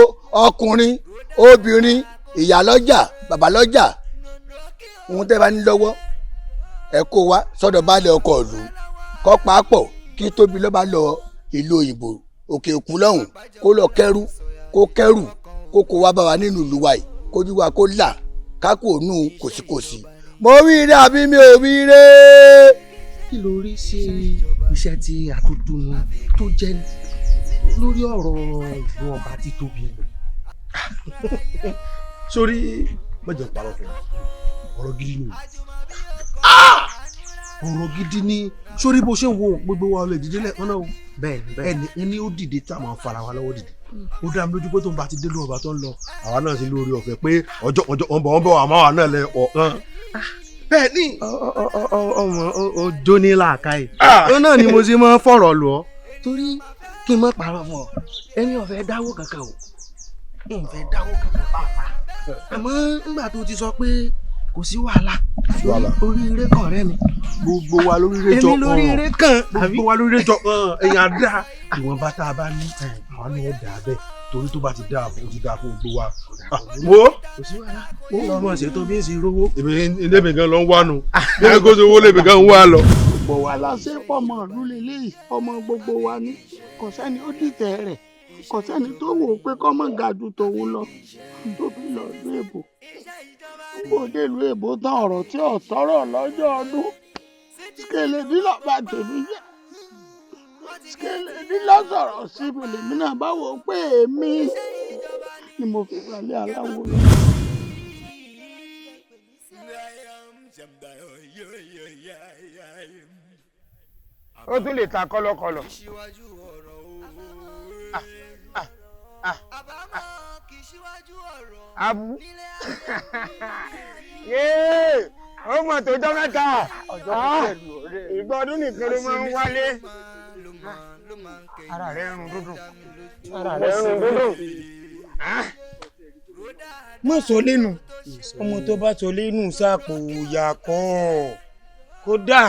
ọkùnrin obìnrin ìyálọ́jà babalọ́jà ohun tẹ́ bá ní lọ́wọ́ ẹ kó wá sọ́dọ̀ baálé ọkọ ìlú kọ́ pàápọ̀ kí Tóbi lọ́ba lọ ìlú òyìnbó òkè òkun lọ́hùn kó lọ kẹ́rù kó kó wá bá wa nínú ìlú wa yìí kójú wa kó là kákò ònú kòsíkòsí mo wí ire àbí mi ò wí ire. kí ló rí sí iṣẹ́ tí Akíntúndú tó jẹ́ lórí ọ̀rọ̀ ìlú ọba títóbi lọ. sórí mẹ́jọ parọ́ fún ọ̀rọ̀ gidi ni ọ̀rọ̀ gidi ni sórí bó ṣe ń wo gbogbo wa lè dìde lẹ́ẹ̀kan náà bẹ́ẹ̀ ẹni ó dìde tá a máa fara wa lọ́wọ́ dìde ó dá mi lójú pé tó ń bá ti dé lórí ọba tó ń lọ àwa náà ti lórí ọ̀fẹ́ pé ọjọ́ wọn bọ̀ àmọ́ àwa náà lẹ ọ̀kan. bẹ́ẹ̀ ni ọmọ ọjọ́ ní làákàyè ó náà ni mo ṣe máa ń fọ̀rọ̀ lọ torí kí n má parọ́ fún ọ ẹni ọ̀fẹ́ dáwó kankan o ìfẹ́ dáwó kankan pàápàá àmọ́ nígbà tó ti sọ pé kò sí wàhálà oríire kan rẹ mi gbogbo wa lóríire jọ èmi lóríire kan gbogbo wa lóríire jọ èèyàn dá ìwọ̀nba tá a bá ní àwọn náà dà á bẹ́ẹ̀ torí tó bá ti dáa fún ti dáa fún gbogbo wa. wo kò sí wàhálà ó lọ mọ̀ ṣètò bí ń ṣe rówó. èmi gan ló ń wá nu bí ẹni kó ṣe owó lèmi gan ń wá lọ. gbogbo wa la ṣe fọmọ ìlú lélẹ́yìí ọmọ gbogbo wa ní kò sẹ́ni ó dìtẹ̀ rẹ̀ kò sẹ́ni tó wò ó pé kọ́mọ ga ju tòun lọ tó fi lọ ìlú èbó bó dé ìlú èbó tán ọ̀rọ̀ tí ò tọ́rọ̀ lọ́jọ́ ọdún sikele nílò bá tèmi jẹ́ sikele nílò sọ̀rọ̀ sí mi lèmi náà bá wò ó pé èmi ni mo fi balẹ̀ aláwo lọ. ó tún lè ta kọ́lọ́kọ́lọ́. abu yéé ó mọ̀ tó jọ́ mẹ́ta ìgbà ọdún nìkan ló máa ń wálé ara rẹ̀ ń rún dúdùn ara rẹ̀ ń rún dúdùn. mọ̀ sọ lẹ́nu ọmọ tó bá sọ lẹ́nu sáàpò ìyá kọ́ kódà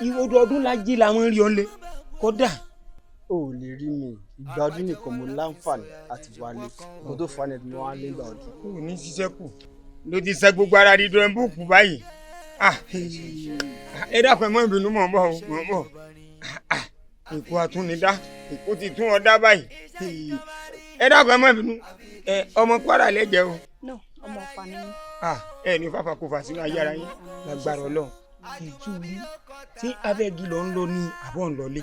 ìwọ́dù ọdún lájí làwọn rí ọ lé kódà. o ò lè rí mi ìgbà ọdún nìkan mo láǹfààní àti wálé mo tó fa ẹni wọn á lé ìgbà ọdún. kò ní ṣiṣẹ́ kù ló ti ṣe gbogbo ara di dùn búùkù báyìí ẹ dákun ẹ mọ ìbínú mọ̀ ń bọ̀ mọ̀ ń bọ̀ èkó àtúnidá èkó ti tún ọ dá báyìí ẹ dákun ẹ mọ ìbínú ọmọ Kwara lẹ́jẹ̀ o. ọmọ Ọ̀fà ni mí. ẹ ní fàfàkùfà sínú ayé ara yín lágbára Ọlọ́run ìjú rí tí abẹ́gi lọ ń lọ ní àbọ̀ ń lọlé.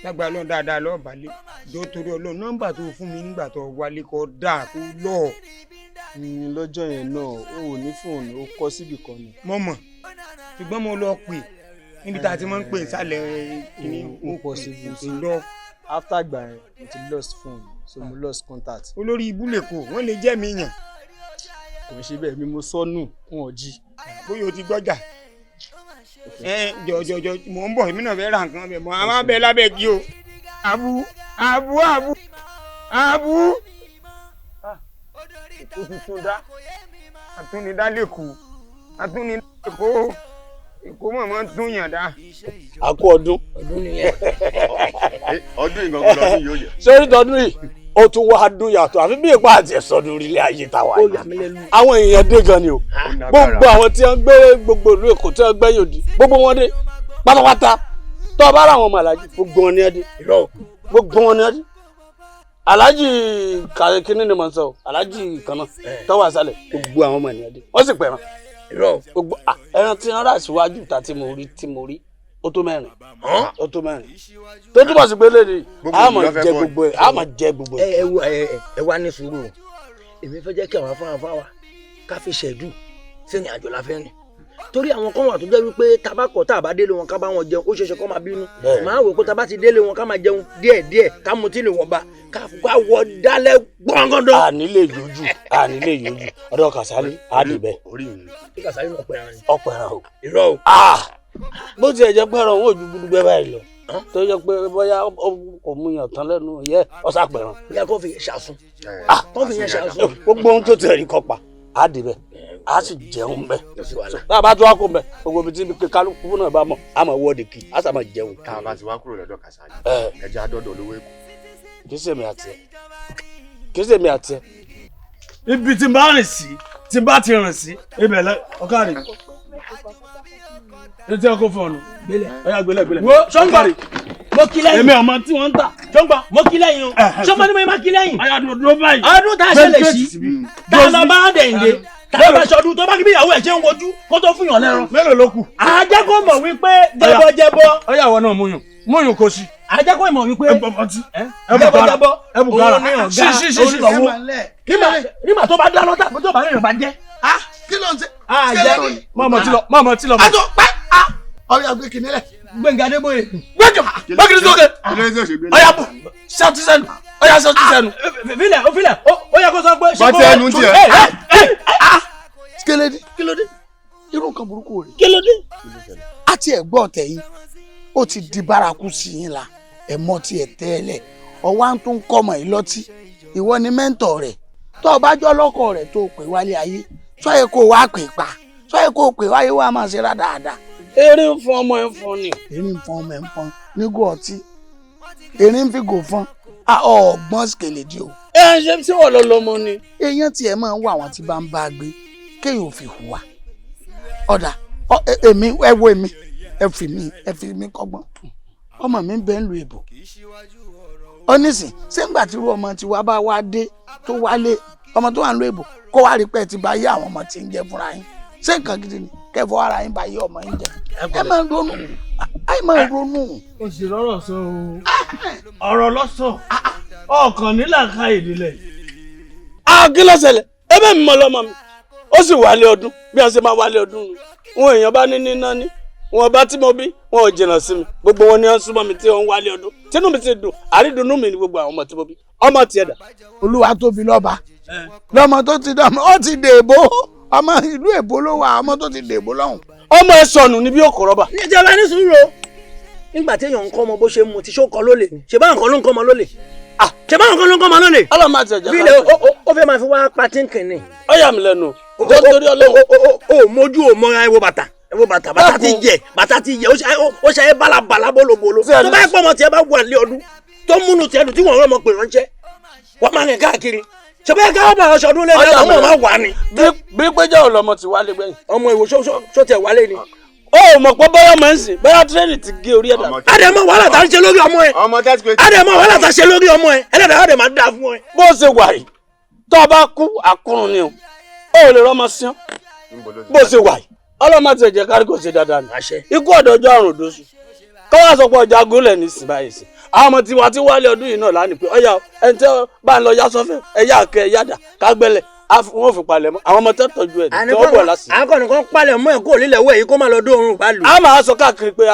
lágbára Ọlọ́run dáadáa lọ́ọ́ balẹ̀ jọ torí Ọlọ́run nọ́mbà tó fún mi nígbà tó wálé kọ́ dáa kó lọ. lọ́jọ́ yẹn náà o ò ní fóònù ó kọ́ síbì kan ni. mo mọ̀ ṣùgbọ́n mo lọ pè níbi tá a ti máa ń pè sálẹ̀ kìíní ó pọ̀ síbi tí lọ. after ìgbà yẹn mo ti lost phone so mo lost contact. olórí ibú lè kó wọ́n lè jẹ́ mi yàn. kò ń ṣe bẹ́ẹ̀ mi mo sọnù fún ọjí. bóyá o ti gbọ́jà jọjọjọ mò ń bọ̀ èmi náà fẹ́ ra nǹkan bẹ̀ mọ́ a máa bẹ lábẹ́ kí o. abu abu abu abu. èkó tuntun dá àtúnidá lẹ́kọ̀ọ́ àtúnidá lẹ́kọ̀ọ́ èkó mọ̀mọ́ tún yàn dá. a kú ọdún. ọdún nìyẹn. ọdún ìgbọ̀ngàn lọ́dún yóò yẹ. sórí tọdún yìí ó tún wá dún yàtọ̀ àfi bí ipa àti ẹ̀sọ́dún orílẹ̀ ayé ta wà yìí. àwọn èèyàn dé gan ni o gbogbo àwọn tí wọ́n gbé gbogbo ìlú Èkó tí wọ́n gbé yòdì gbogbo wọn dé pátápátá tó bá ra àwọn ọmọ aláàjì gbogbo wọn ni ẹ dé gbogbo wọn ni ẹ dé aláàjì kìíní ni mo ń sọ aláàjì kan náà tó wà sálẹ̀ gbogbo àwọn ọmọ ènìyàn dé wọ́n sì pẹ̀ràn gbogbo ẹran tí wọ́n rà síwájú ta tí mo rí ó tó mẹ́rin ó tó mẹ́rin tó túbọ̀ sí pé lẹ́yìn a máa jẹ gbogbo ẹ̀ a máa jẹ gbogbo ẹ̀. ẹ wá ní sùúrù o èmi fẹ́ jẹ́ kí àwọn afáwa ká fi ṣẹ̀dú sẹ́ni àjọ la fẹ́ rìn torí àwọn kan wà tó jẹ́ wípé tabakọ̀ tá a bá délé wọn ká bá wọn jẹun ó ṣeéṣe kó máa bínú màá wò pé tá a bá ti délé wọn ká máa jẹun díẹ̀díẹ̀ ká mu tí lè wọ́n bá ká wọ dálẹ̀ gbọ̀ngàndọ̀. àní lè yọjú ọ̀dọ̀ Kàsálí àdìbẹ́. kí Kàsálí náà ọ̀pẹ̀ràn ni. ọ̀pẹ̀ràn o. irọ́ o. bó tiẹ̀ jẹ́ pé ẹran wọn ò ju gbúdúgbẹ́ báyìí lọ tó yẹ pé bóyá kò mú yàn tán lẹ́nu yẹ ọ̀sà pẹ̀ràn. bóyá kó fi yẹn ṣàṣùn. kó fi yẹn ṣàṣùn. gbogbo ohun tó tẹ̀ rí kọ́ pa àdìbẹ́ a sì jẹun bẹ tá a bá tó wá kó bẹ gbogbo ibi tí kálukú náà bá mọ a máa wọ́ọ̀dì kì á sì máa jẹun. tá a bá ti wá kúrò lọ́dọ̀ Kàsálí ẹja àdọ́dọ̀ olówó Èkó. kì í ṣèmi àti ẹ. ibi tí n bá rìn sí tí n bá ti rìn sí ibẹ̀ lẹ ọ̀gá rẹ̀ Ètò ẹ̀kọ́ fọ̀nù. Ọ̀yà gbélé. Wo sọ́ngbà. Mo kí lẹ́yìn. Èmi ọmọ tí wọ́n ń tà. Sọ́ngbà mo kí lẹ́yìn o. Sọ́ngbà ni mo máa kí lẹ́yìn. Àyà dúró báyìí. Ọdún tá a ṣe lè ṣí. Tá a lọ bá dẹ̀ǹde. Tá a bá ṣọdún tó bá kí bí ìyàwó ẹ̀ ṣe ń wojú kó tó fún yàn lẹ́rọ. Mélòó ló kù? Ajẹ́ kó mọ̀ wípé jẹ́bọ́. Ọ̀yà wọ náà múyùn kò sí. Ajẹ́ kó mọ̀ wípé jẹ́bọ́. Òun ni ọ̀gá olùlọ́wọ́. Nígbà tó bá dá lọ́tà tó bá rìn bá jẹ́. Kí ló ń ṣe? Mọ̀mọ́ tí lọ. Àjọ pẹ́ ọ̀yà gbé kìnìún lẹ̀. Gbẹ̀ngà Adébóyè. Gbẹ́gìrì sókè. Ọ̀yà bù ṣàtú sẹ́nu. Ọ̀yà ṣàtú sẹ́nu. Filẹ̀ ó yẹ kó sọ pé. Bàtí ẹnu tiẹ̀. Kílódé? Irú nǹkan burúkú rẹ̀. Kílódé? Àti ẹ̀gbọ́n ọ̀tẹ̀ yìí, ó ti di bárakú sí yín la. Ẹ̀mọ́ ti ẹ̀ tẹ́lẹ̀. Ọwá ń tún kọ́mọ yìí lọ́tí. Ìwọ ni mẹ́ńtọ̀ rẹ̀. Tó o bá jọ́ lọ́kọ̀ rẹ̀ tó o pè wálé ayé. Sọ yẹ kó o wá pè pa. Sọ yẹ kó o pè wáyé wá máa ṣe rádáadáa. Eré ń fọn ọmọ ẹ̀ ń fọn ni. Eré ń fọn ọmọ ẹ̀ ń fọn nígò ọtí. Eré ń fi gò fọn. Ọgbọ́n sikèlè di o. Ẹ ṣe tí wọ́n lọ lọ́mọ ni. Èèyàn tiẹ̀ máa ń wá àwọn tí bá ń bá a gbé kéèyàn ò fi hùwà. Ọ̀dà èmi ẹ wo èmi ẹ fi mí kọ́gbọ́n. Ọmọ mi ń bẹ ń lu èbò. Onísìn ṣé ńgbà tí irú ọmọ tiwa bá wá dé tó wálé ọmọ tó wà ń lu èbò kó wá rí pé ti bá yé àwọn ọmọ tí ń jẹ fúnra yín. Ṣé nǹkan gidi ni kẹfọ ara yín bá yé ọmọ yín jẹ? Ẹ máa ń ronú. Ẹ máa ń ronú. O sì rọrọ sọ o. Ọ̀rọ̀ lọ́sọ̀. Ọkàn nílà ká ìdílé. Kí ló ṣẹlẹ̀? Ẹbẹ̀ mi mọ lọ́mọ mi. Ó sì wálé ọdún bí wọ́n ṣe máa wálé ọdún nù. Wọn èèyàn bá ní níná ní. Wọn bá tí mo bí wọn ò jìnnà sí mi. Gbogbo wọn ni wọ́n súnmọ́ mi tí wọ́n ń wálé ọdún. Tínú mi ti dùn. Àrídùnnú mi ni gbogbo àwọn ọmọ tí mo bí. Ọmọ tiẹ̀ dà. Olúwa tóbi lọ́ba. Lọ́mọ tó ti dán ó ti dèbò. Ọmọ ìlú èbó ló wà ọmọ tó ti dèbò lọ́hùn. Ọmọ ẹ sọnù níbi òkò rọ́bà. Ìjọba ní sùúrù o. Nígbà tí èèyàn ń kọ́ ọmọ bó ṣe mu ti ṣó kọ lólè. Ṣé báwọn kan ló ń kọ́ ọmọ lólè? Ṣé báwọn kan ló ń kọ́ ọmọ lólè? Ọlọ́run máa tẹ̀jẹ̀ ká. Bílẹ̀ ó fẹ́ máa fi wá patínkì ni. Ó yà mí lẹ́nu. Torí Ọlọ́run. O mójú o mọ́ra ẹwọ bàtà. Bàtà ti jẹ. Ó ṣe é bálabàlá bólobolo. Tó bá yẹ pé ọmọ tiẹ̀ bá wà lé ọdún tó múnú tiẹ̀ dùn tí wọ́n rán ọmọ pè ránṣẹ́. Wọ́n máa rìn káàkiri. Ṣé báyẹ ká bá aṣọ ọdún lẹ́yìn ọmọ máa wà ní. Bí péjọ ò lọmọ ti wálé gbẹ̀yìn. Ọmọ ìwò ṣó tẹ̀ wálé ni. Ó mọ̀ pé bọ́yá máa ń sìn bóyá tírẹ́nì ti gé orí ẹ̀dá. Àdèmọ̀ wàhálà tá ń ṣe lórí ọmọ ẹ̀. Àdèmọ̀ wàhálà tá ń ṣe lórí ọmọ ẹ̀. Ẹlẹ́dàá àdè máa dáa fún ẹ. Bó ṣe wà yìí tó o bá kú àkúrun ni o ó lè rọ́mọ sí ọ́. Bó ṣe wà yìí ọlọ́mọ ti ẹ̀jẹ̀ kárí kò ṣe dáadáa ni. Ikú ọ̀dọ́jọ́ àrùn òdòṣù kọ́wá sọ pé ọjà gúnlẹ̀ ní ìsìn báyìí sí. Àwọn ọmọ tiwa tí wálé ọdún yìí náà lánìí pé ọ̀yà ẹni tí bá ń lọ yá sọ́fẹ̀ ẹ̀yà àkẹ́ ẹ̀yàdà kágbẹ́lẹ̀ wọ́n fi palẹ̀ mọ́ àwọn ọmọ tó tọ́jú ẹ̀ tí wọ́n bọ̀ lásìkò. Akọni kan palẹ̀ mọ́ ẹ̀ kó lílẹ̀ wẹ̀ yìí kó má lọ dóorùn bá lù. A máa sọ káàkiri pé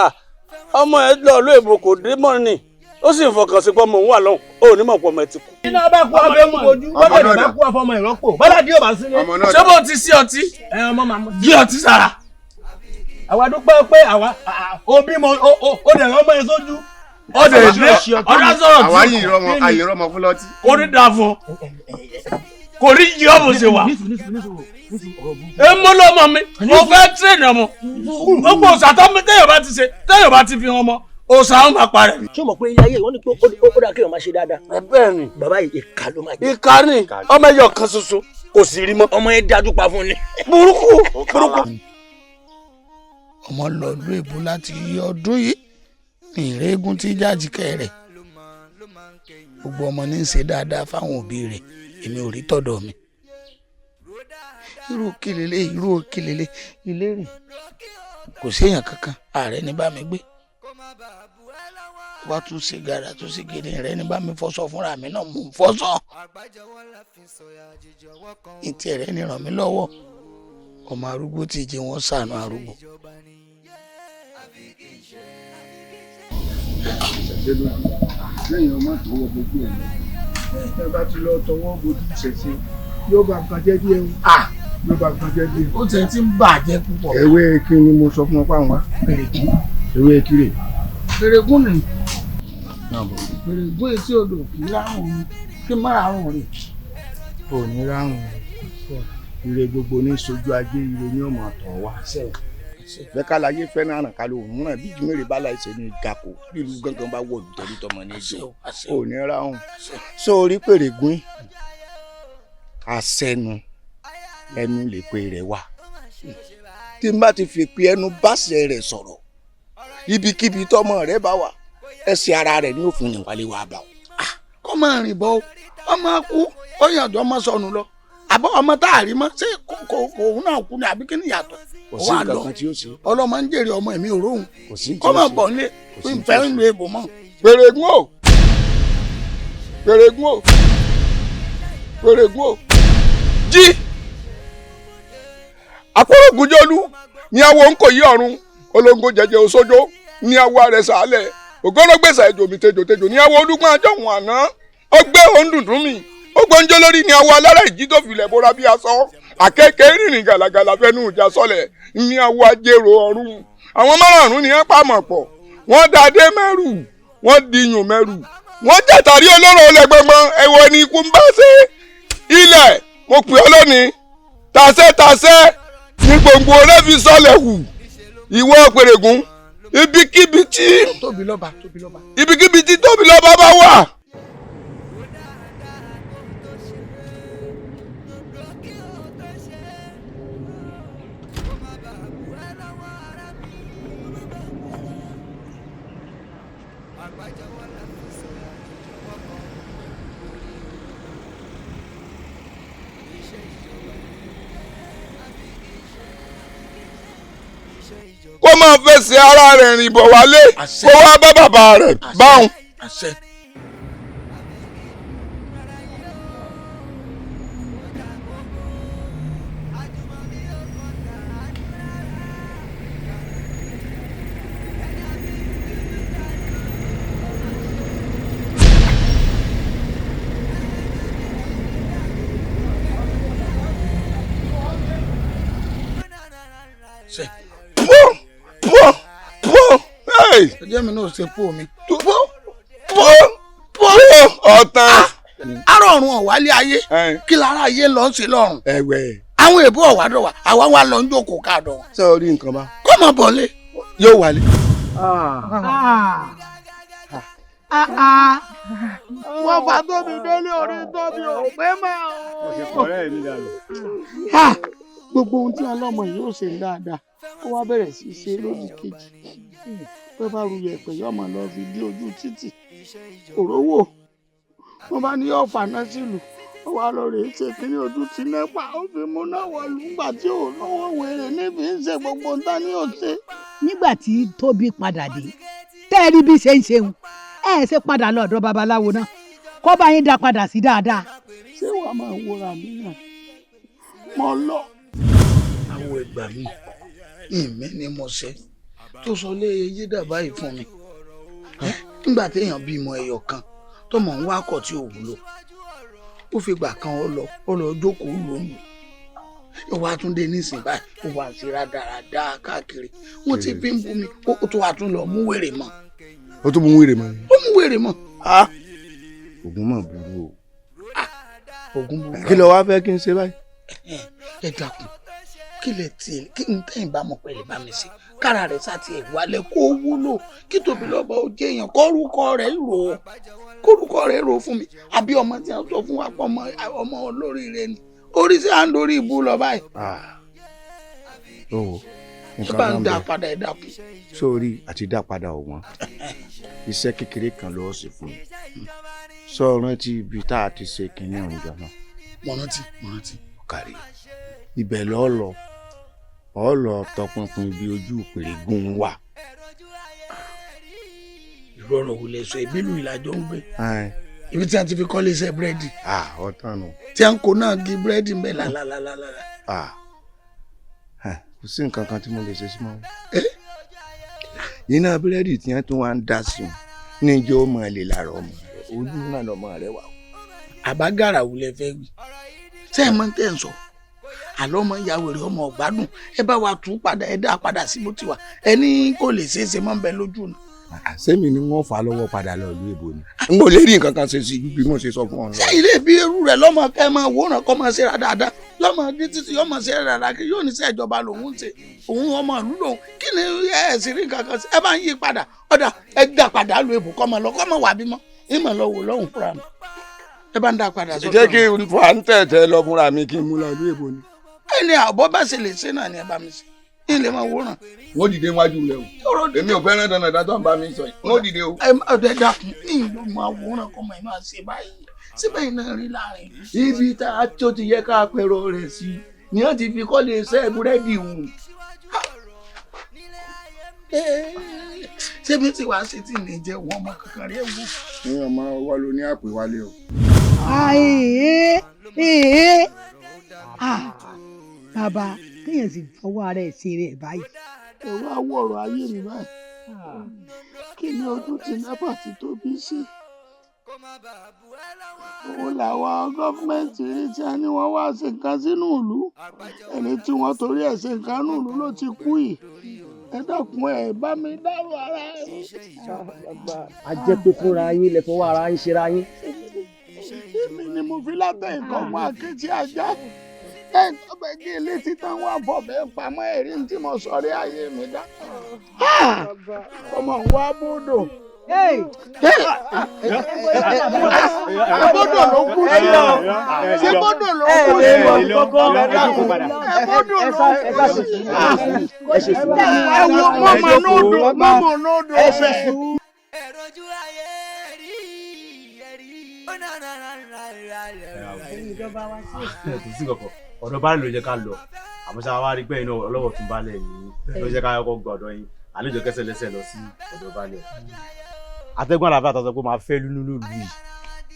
ọmọ ẹ lọ ló èbò kò dé mọ́ ni ó sì ń fọkàn sí pé ọmọ òun wà lọ́hùn ó ní mọ̀ pọ̀ ọmọ ẹ ti kú. Iná bá kú ọmọ ẹ̀mú ojú bọ́dẹ̀ bá kú ọmọ ìrọ́pò bọ́dà dí òbá sílé. Ṣé bó ti sí ọtí? Yí ọtí sára. Àwa dúpẹ́ pé àwa òbí mọ ó dẹ̀ rọ́mọ ẹ sójú. Ọdẹ ìdílé ọdọ sọ̀rọ̀ àwa yìí rọmọ fún lọtí. Ó ní dáa fún ọ kò rí yí ọmọ ṣe wà. Èmo lọmọ mi mo fẹ́ tírèèni ọmọ gbogbo òṣàtọ́ mi téèyàn bá ti fi hàn ọmọ òṣà ń bá parẹ́. Ṣé o mọ̀ pé ilé ayé ìwọ́n ní pé ó dà kéèyàn máa ṣe dáadáa. Bẹ́ẹ̀ ni bàbá yìí ìka ló máa jẹ. Ìka ni ọmọ ẹyọ kan ṣoṣo kò sì rí mọ́. Ọmọ yẹn dájú pa fún ni. Burúkú. Ọmọ lọ ìlú èbó láti ọdún yìí ní ìrẹ́gùn tí jájìkẹ́ rẹ̀ gbogbo ọmọ ní í ṣe dáadáa fáwọn òbí rẹ̀ èmi ò rí tọ̀dọ̀ mi. Irú kílélé ilé rìn kò séèyàn kankan ààrẹ ní bá mi gbé wá tún ṣe gàrà tún ṣe gèdè rẹ ní bá mi fọṣọ fúnra mi náà mò ń fọṣọ ìtì rẹ ní ràn mí lọ́wọ́ ọmọ arúgbó tí jẹ wọn ṣàánú arúgbó. lẹ́yìn ọmọ tó wọ gbogbo ẹ̀ ẹ bá ti lọ tọwọ́ bojú ìṣẹ̀ṣe yóò bá nǹkan jẹ́ díẹ̀ o yóò bá nǹkan jẹ́ díẹ̀. ó tẹ̀ tí ń bàjẹ́ púpọ̀. ewé kí ni mo sọ fún ọ fáwọn wa. pèrègún. ewé kíre. pèrègún ni pèrègún etí odò kì í ráhùn kí má ráhùn rè. ò ní ráhùn ire gbogbo ní sojú ajé ire ní ọmọ àtọ̀ wá. bẹ́ẹ̀ ká láyé fẹ́ràn àràn ká ló ń ràn bí jùmọ̀rẹ́ bá láì ṣe ní ìgàkó bí ìlú gángan bá wọ̀ lùtọ́rí tọmọ ní ìjọ ò ní ráhùn. sórí pèrègún àṣẹnu ẹnu lè pe rẹ wà tí n bá ti fi pe ẹnu báṣẹ rẹ̀ sọ̀rọ̀ ibikíbi tọmọ rẹ̀ bá wà ẹsẹ̀ ara rẹ̀ ní òfin ìwálé wa bá o. kọ́ máa rìn bọ́ ọmọ kú ó yànjọ́ ọmọ sọnù lọ àbọ̀ ọmọ tá a rí mọ́ ṣé kò òun náà kú ni àbí kí ni yàtọ̀. kò sí nǹkan kan tí ó ṣe. ọlọ́mọ ń jèrè ọmọ ẹ̀mí òróhùn kò sí kọ́ máa bọ̀ nílé ìfẹ́ ń lo èbò mọ́. Pèrègùn o Pèrègùn o Pèrègùn o jí àpòrògùnjọ́lú ní awo ń kò yí ọ̀run olóńgó jẹjẹ òṣojo ní awo àrẹsà alẹ̀ ògọ́lọ́gbèsà ẹjọ́ mi tejòtejò ní awo olúgbọ́n àjọ̀hún àná ọgbẹ́ òǹdùndún mi ó gbọ́njọ́ lórí ní awo alára ìjì tó filẹ̀ bóra bí aṣọ àkẹ́kẹ́ rìnrìn gàlàgàlà fẹ́nu ìjà sọlẹ̀ ní awo ajérò ọ̀run àwọn márààrún ni wọ́n pàmò pọ̀ wọ́n dàdé mẹ́rù wọ́n dìyùn mẹ́rù wọ́n jàtàrí olóró ọlẹ́gbẹ̀gbọ́n ẹ̀wọ̀n ni ikú ń bá ṣe ilẹ̀ mo pè ọ́ lónìí tàṣẹ́tàṣẹ́ ní gbòǹgbò rẹ̀ fi sọlẹ̀ hù ìwọ Pèrègùn ibikíbi tí tóbi lọ́ba bá wà. kó máa fẹsẹ̀ ara rẹ̀ rìn bọ̀ wálé kó wá bá bàbá rẹ̀ báwọn. ẹjẹ́ mi náà ṣe pò mi. ọ̀tàn. arọ̀run ọ̀wálé ayé kí lára ayé lọ ń ṣe lọ́rùn. àwọn èbú ọ̀wádọ́wà àwa wa lọ ń jókòó káàdọ̀. ṣé o rí nǹkan bá. kó mọ̀ bọ̀lé. yóò wálé. wọ́n fà tóbi délé orí tóbi ò pé mọ́. gbogbo ohun tí ọlọ́mọ yìí ó ṣe dáadáa ó wá bẹ̀rẹ̀ sí í ṣe lódì kejì tó bá ru yẹ̀pẹ̀ yóò máa lọ fi dí ojú títì òrówó wọn bá ní yóò fàná sílùú ó wá lọ rèé ṣe kínní ojú ti nẹ́pà ó fi múná wọ̀lú nígbà tí ò lówó wèrè níbi ń ṣe gbogbo nǹkan ní òṣè. nígbà tí Tóbi padà dé tẹ́ ẹ rí bí ṣe ń ṣeun ẹ ṣe padà lọ́dọ̀ babaláwo náà kó bá yín dá padà sí dáadáa. ṣé wàá máa wúra mi náà mo lọ. àwọn ẹgbàá mi ìmí ni mo ṣe tó sọ lé eyé dàbá yìí fún mi nígbà téèyàn bímọ ẹyọ kan tọmọ ń wákọ tí ò wúlò ó fi gbà kan ọ lọ jókòó lónìí ìwà àtúndé nísìnyí báyìí ó wà sí rádaràdá káàkiri wọn ti fi ń bú mi ó tó wà tún lọ mú wèrè mọ. ó tún mú wèrè mọ. ó mú wèrè mọ. ogun mọ burú o. ogun burú. kí ló wá fẹ́ kí n ṣe báyìí. ẹ dákun kí lè tiẹ̀ kí n tẹ̀yìn bá mọ̀ pẹ̀lú bá mi ṣe kára rẹ̀ sáti ẹ̀ wálẹ̀ kó wúlò kí Tóbi lọ́ba ó jẹ́ èèyàn kórúkọ rẹ̀ rò fún mi àbí ọmọ tí a sọ fún wa pọ̀ ọmọ olóríire ni orí sí à ń dorí ìbú lọ báyìí. nǹkan bá ń dá padà ẹ̀ dákun. sórí àti dá padà ọ̀wọ́n iṣẹ́ kékeré kan ló sì fún mi sọ rántí ibi tá a ti ṣe kínní ọ̀njọ́ náà. mo rántí. kárí ibẹ̀ lọ́ọ́ lọ tọpinpin ibi ojú Pèrègùn wà. ìrọ̀rùn wò lè sọ ìbílù ìlàjọ ń gbé ibi tí a ti fi kọ́ lè ṣe búrẹ́dì. ọ̀tàn nù. tí a ń kó náà gé búrẹ́dì ń bẹ̀ lálálálá. kò sí nǹkan kan tí mo lè ṣe sí mọ́. iná búrẹ́dì tí wọ́n tún wá ń dá sí wọn ní ìjọ ọmọ ilé lára ọmọ rẹ ojú náà lọmọ rẹ wà. àbágàrà wò lẹ fẹ́ wí sẹ́yìn mọ́ tẹ́ ń sọ àlọ́ ọmọ ìyàwó rẹ̀ ọmọ ọ̀gbádùn ẹ bá wa tún padà ẹ dá padà sí bó ti wà ẹni kò lè ṣeé ṣe mọ́ ń bẹ lójú ni. àṣẹ́mi ni wọ́n fà á lọ́wọ́ padà lọ ìlú èbó ni. n kò lè rí nǹkan kan ṣe sí bí mo ṣe sọ fún ọ. ṣé ilé bí irú rẹ lọ́mọ kẹ́ máa wòran kọ́ máa ṣe ra dáadáa lọ́mọ dé títí yọ́ máa ṣe ra dáadáa kí yóò ní sẹ́ ìjọba lòun ń ṣe òun ọmọ ìlú lòun kí ni ẹ sì rí nǹkan kan sí ẹ bá ń yí padà ọ̀dà ẹ dá padà lu èbó kọ́ máa lọ kọ́ máa wà bímọ ìmọ̀ lọ wò lọ́hùn fúnra mi ẹ bá ń dá padà sọ́tọ̀. jẹ́ kí n fà ń tẹ̀tẹ̀ lọ fúnra mi kí n mú lọ ìlú èbó ni. ẹni àbọ̀ bá ṣe lè ṣe náà ni ẹ bá mi ṣe ilé máa wòran. wọ́n dìde wájú rẹ o èmi ò fẹ́ràn dandan tó ń bá mi sọ yìí wọ́n dìde o. ọ̀dẹ dàkún ní ìlú máa wòran kọ́ mọ̀ ẹ́ máa ṣe báyìí síbẹ̀ iná rí láàrin. ibi tá a tó ti yẹ ká pẹ̀rọ rẹ̀ sí ni wọ́n ti fi kọ́lé iṣẹ́ búrẹ́dì hù. ṣé bí tí wàá ṣe tí ní jẹ́ wọ́n ọmọ kankan rẹ̀ wò. ní ọmọ wa ló ní àpè wálé o. bàbá kéèyàn sì fọwọ́ ara ẹ̀ ṣe rẹ̀ báyìí. ẹ̀rọ awọ̀rọ̀ ayé mi báyìí kí ni ojú ti nẹ́pà ti tóbi sí. òun làwọn gọ́fúmẹ̀ntì rí tí a ní wọ́n wá ṣe nǹkan sínú ìlú ẹni tí wọ́n torí ẹ̀ ṣe nǹkan nínú ìlú ló ti kú yìí ẹ dákun ẹ bá mi dárò ara ẹ. a jẹ́ pé fúnra yín lè fọwọ́ ara yín ṣera yín. èmi ni mo fi lábẹ́ nǹkan mọ́ akéjì ajá lẹ́yìn tó bẹ gé ilé títàn wà bọ̀ bẹ́ẹ̀ pamọ́ ẹ̀rí tí mo sọ rí ayé mi dá. ọmọ wa bódò. bódò ló kú sí ọ ṣé bódò ló kú sí ọ bódò ló kú sí ọ. ẹ wo mọ́mọ́ nódò ọ̀fẹ́. kò sí kankan ọ̀dọ̀ baálé ló jẹ́ ká lọ àmọ́ ṣáà wá rí pé iná ọlọ́wọ́ tún baálé yìí ló jẹ́ ká kọ́kọ́ gba ọ̀dọ̀ yín àlejò kẹsẹ̀ lẹ́sẹ̀ lọ sí ọ̀dọ̀ baálé. atẹ́gùn àlàáfíà tó sọ pé máa fẹ́ lúlú yìí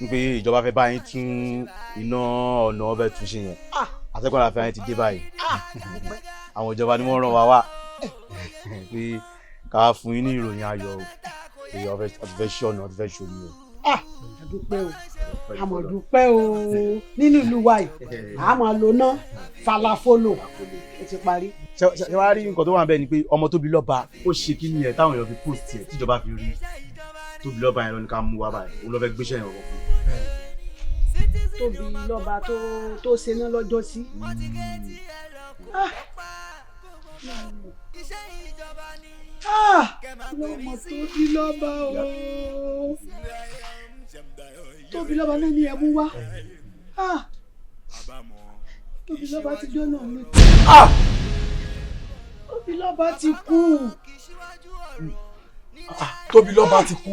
ń pé ìjọba fẹ́ bá yín tún iná ọ̀nà ọbẹ̀ tún ṣe yẹn atẹ́gùn àlàáfíà yẹn ti dé báyìí àwọn ìjọba ni wọ́n rán wa wá pé ká fún yín ní ìròyìn ayọ̀ pé ọ̀fẹ́ ṣọ̀nà ọ̀fẹ́ ṣòrí o. àdúpẹ́ o àmọ̀ dúpẹ́ o nínú ìlú wa yìí àmọ̀ ló ná falafolo ó ti parí. ṣe wá rí nǹkan tó wà bẹ́ẹ̀ ni pé ọmọ Tóbi Lọ́ba ó ṣe kí ni ẹ̀ táwọn èèyàn fi post ẹ̀ tíjọba fi rí Tóbi Lọ́ba yẹn lọ ní ká mú wá báyìí òun lọ fẹ́ gbéṣẹ́ yẹn wọ̀ fún. Tóbi Lọ́ba tó ṣe ná lọ́jọ́ sí. lọ́mọ Tóbi Lọ́ba o Tóbi Lọ́ba náà ni ẹ mú wá Tóbi Lọ́ba ti dọ́nà mi. Tóbi Lọ́ba ti kú. Tóbi Lọ́ba ti kú.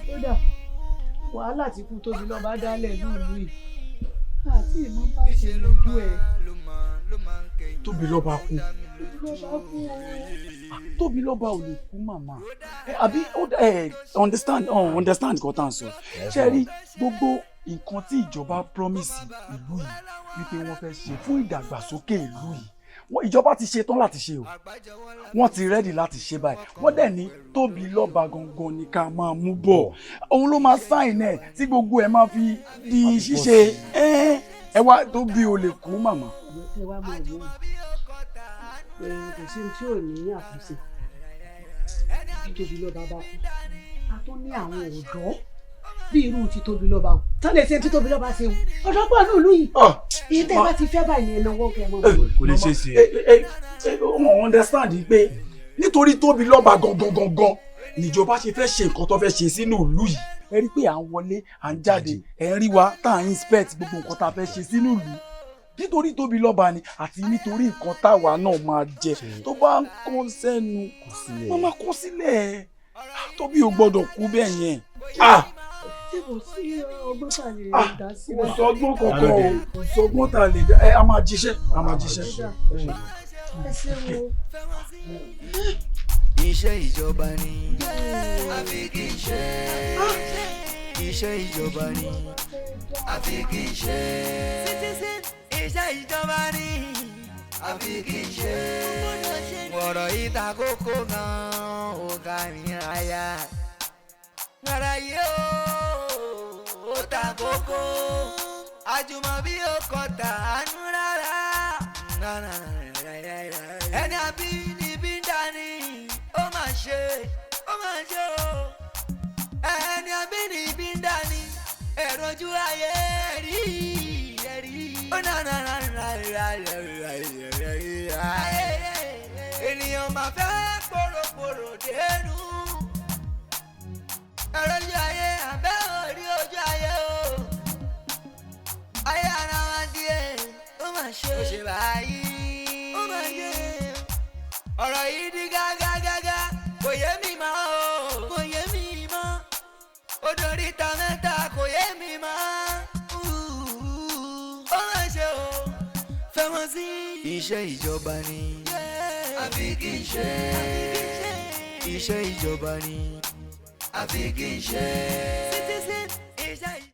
kódà wàhálà tí kú Tóbi Lọ́ba dálẹ̀ lóòlù yìí àti ìmọ̀ bá ṣe lójú ẹ̀. Tóbi Lọ́ba kú. Tóbi Lọ́ba ò lè kú màmá àbí understand nǹkan tá à ń sọ ṣe rí gbogbo nǹkan tí ìjọba promise ìlú yìí wípé wọ́n fẹ́ ṣe fún ìdàgbàsókè ìlú yìí ìjọba ti ṣe tán láti ṣe o wọ́n ti rẹ́dì láti ṣe báyìí wọ́n dẹ̀ ní Tóbi Lọ́ba gangan ni ká máa mú bọ̀ òun ló máa sáìn ẹ̀ tí gbogbo ẹ̀ máa fi di ṣíṣe ẹ wá Tóbi ò lè kú màmá. ẹ wá máa wọ kò sí tí ò ní àtúnṣe bí Tóbi Lọ́ba bá kú a tún ní àwọn ọ̀dọ́ bí irú ti Tóbi Lọ́ba o tán lè ṣe tí Tóbi Lọ́ba ṣe o ọ̀dọ́ pọ̀ ní ìlú yìí iye tẹ́ bá ti fẹ́ báyìí ní ẹnáwó kẹ́ mọ́. kò lè ṣe é ṣe ọmọ understand pé nítorí Tóbi Lọ́ba gangan níjọba ṣe fẹ́ ṣe nǹkan tó fẹ́ ṣe sínú ìlú yìí ẹ rí pé à ń wọlé à ń jáde ẹ ń rí wa tá à ń inspect gbogbo nǹkan tá a fẹ́ ṣe sínú ìlú nítorí Tóbi Lọ́ba ni àti nítorí nǹkan táwa náà máa jẹ tó bá ń kán sẹ́nu wọ́n máa kó sílẹ̀ Tóbi ò gbọ́dọ̀ kú bẹ́ẹ̀ yẹn. ṣé kò sí ọgbọ́n tá a lè dá sí. kò sọgbọ́n kankan o kò sọgbọ́n tá a lè dá a máa jíṣẹ́ a máa jíṣẹ́. ẹ ṣe wo. iṣẹ́ ìjọba ni àfi kì í ṣe iṣẹ́ ìjọba ni àfi kì í ṣe iṣẹ́ ìjọba ni àfi kì í ṣe ọ̀rọ̀ ìta kókó gan ó ga ní àyà ọ̀rọ̀ yìí ó ta kókó àjùmọ̀bí ó kọ tàánú rárá ẹni àbí níbí ń dání ó máa ṣe o ẹni àbí níbí ń dání èrò ojú ayé rí ó ènìyàn máa fẹ́ pòròpòrò dénú èrò ojú ayé àbẹ́ orí ojú ayé o ayé ara wa díẹ̀ ó máa ṣe báyìí ó máa ṣe ọ̀rọ̀ yìí di gágágágá kò yé mi mọ́ o kò yé mi mọ́ ó dorí ta mẹ́ta kò yé mi mọ́ ó máa ṣe o fẹ́mọ́ sí. iṣẹ́ ìjọba ni àfi kì í ṣe iṣẹ́ ìjọba ni àfi kì í ṣe.